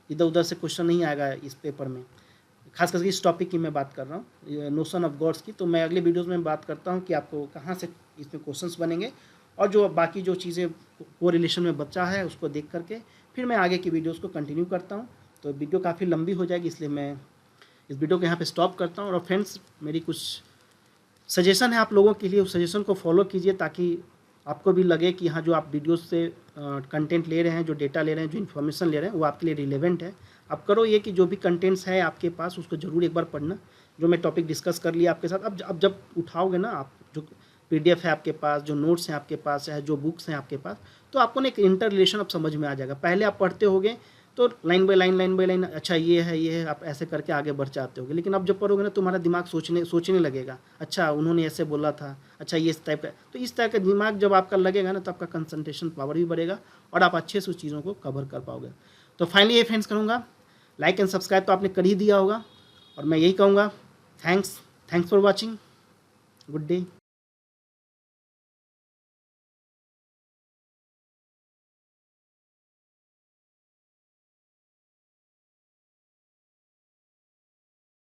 इधर उधर से क्वेश्चन नहीं आएगा इस पेपर में, खास करके इस टॉपिक की मैं बात कर रहा हूँ, नोशन ऑफ गॉड्स की। तो मैं अगले वीडियोज़ में बात करता हूँ कि आपको कहाँ से इसमें क्वेश्चंस बनेंगे और जो बाकी जो चीज़ें को रिलेशन में बचा है उसको देख करके फिर मैं आगे की वीडियोज़ को कंटिन्यू करता हूँ। तो वीडियो काफ़ी लंबी हो जाएगी, इसलिए मैं इस वीडियो को यहाँ पे स्टॉप करता हूँ। और फ्रेंड्स, मेरी कुछ सजेशन है आप लोगों के लिए, उस सजेशन को फॉलो कीजिए ताकि आपको भी लगे कि हाँ, जो आप वीडियो से कंटेंट ले रहे हैं, जो डेटा ले रहे हैं, जो इन्फॉर्मेशन ले रहे हैं, वो आपके लिए रिलेवेंट है। आप करो ये कि जो भी कंटेंट्स है आपके पास उसको ज़रूर एक बार पढ़ना, जो मैं टॉपिक डिस्कस कर लिया आपके साथ। अब जब उठाओगे ना आप, जो PDF है आपके पास, जो नोट्स हैं आपके पास है, जो बुक्स हैं आपके पास, तो आपको ना एक इंटर रिलेशन अब समझ में आ जाएगा। पहले आप पढ़ते होगे तो लाइन बाय लाइन, अच्छा ये है, आप ऐसे करके आगे बढ़ जाते होगे, लेकिन अब जब पढ़ोगे ना तुम्हारा दिमाग सोचने लगेगा, अच्छा उन्होंने ऐसे बोला था, अच्छा ये इस टाइप का। तो इस टाइप का दिमाग जब आपका लगेगा ना तो आपका कंसंट्रेशन पावर भी बढ़ेगा और आप अच्छे से उस चीज़ों को कवर कर पाओगे। तो फाइनली ये फ्रेंड्स करूँगा, लाइक एंड सब्सक्राइब तो आपने कर ही दिया होगा और मैं यही कहूँगा, thanks for watching, good day.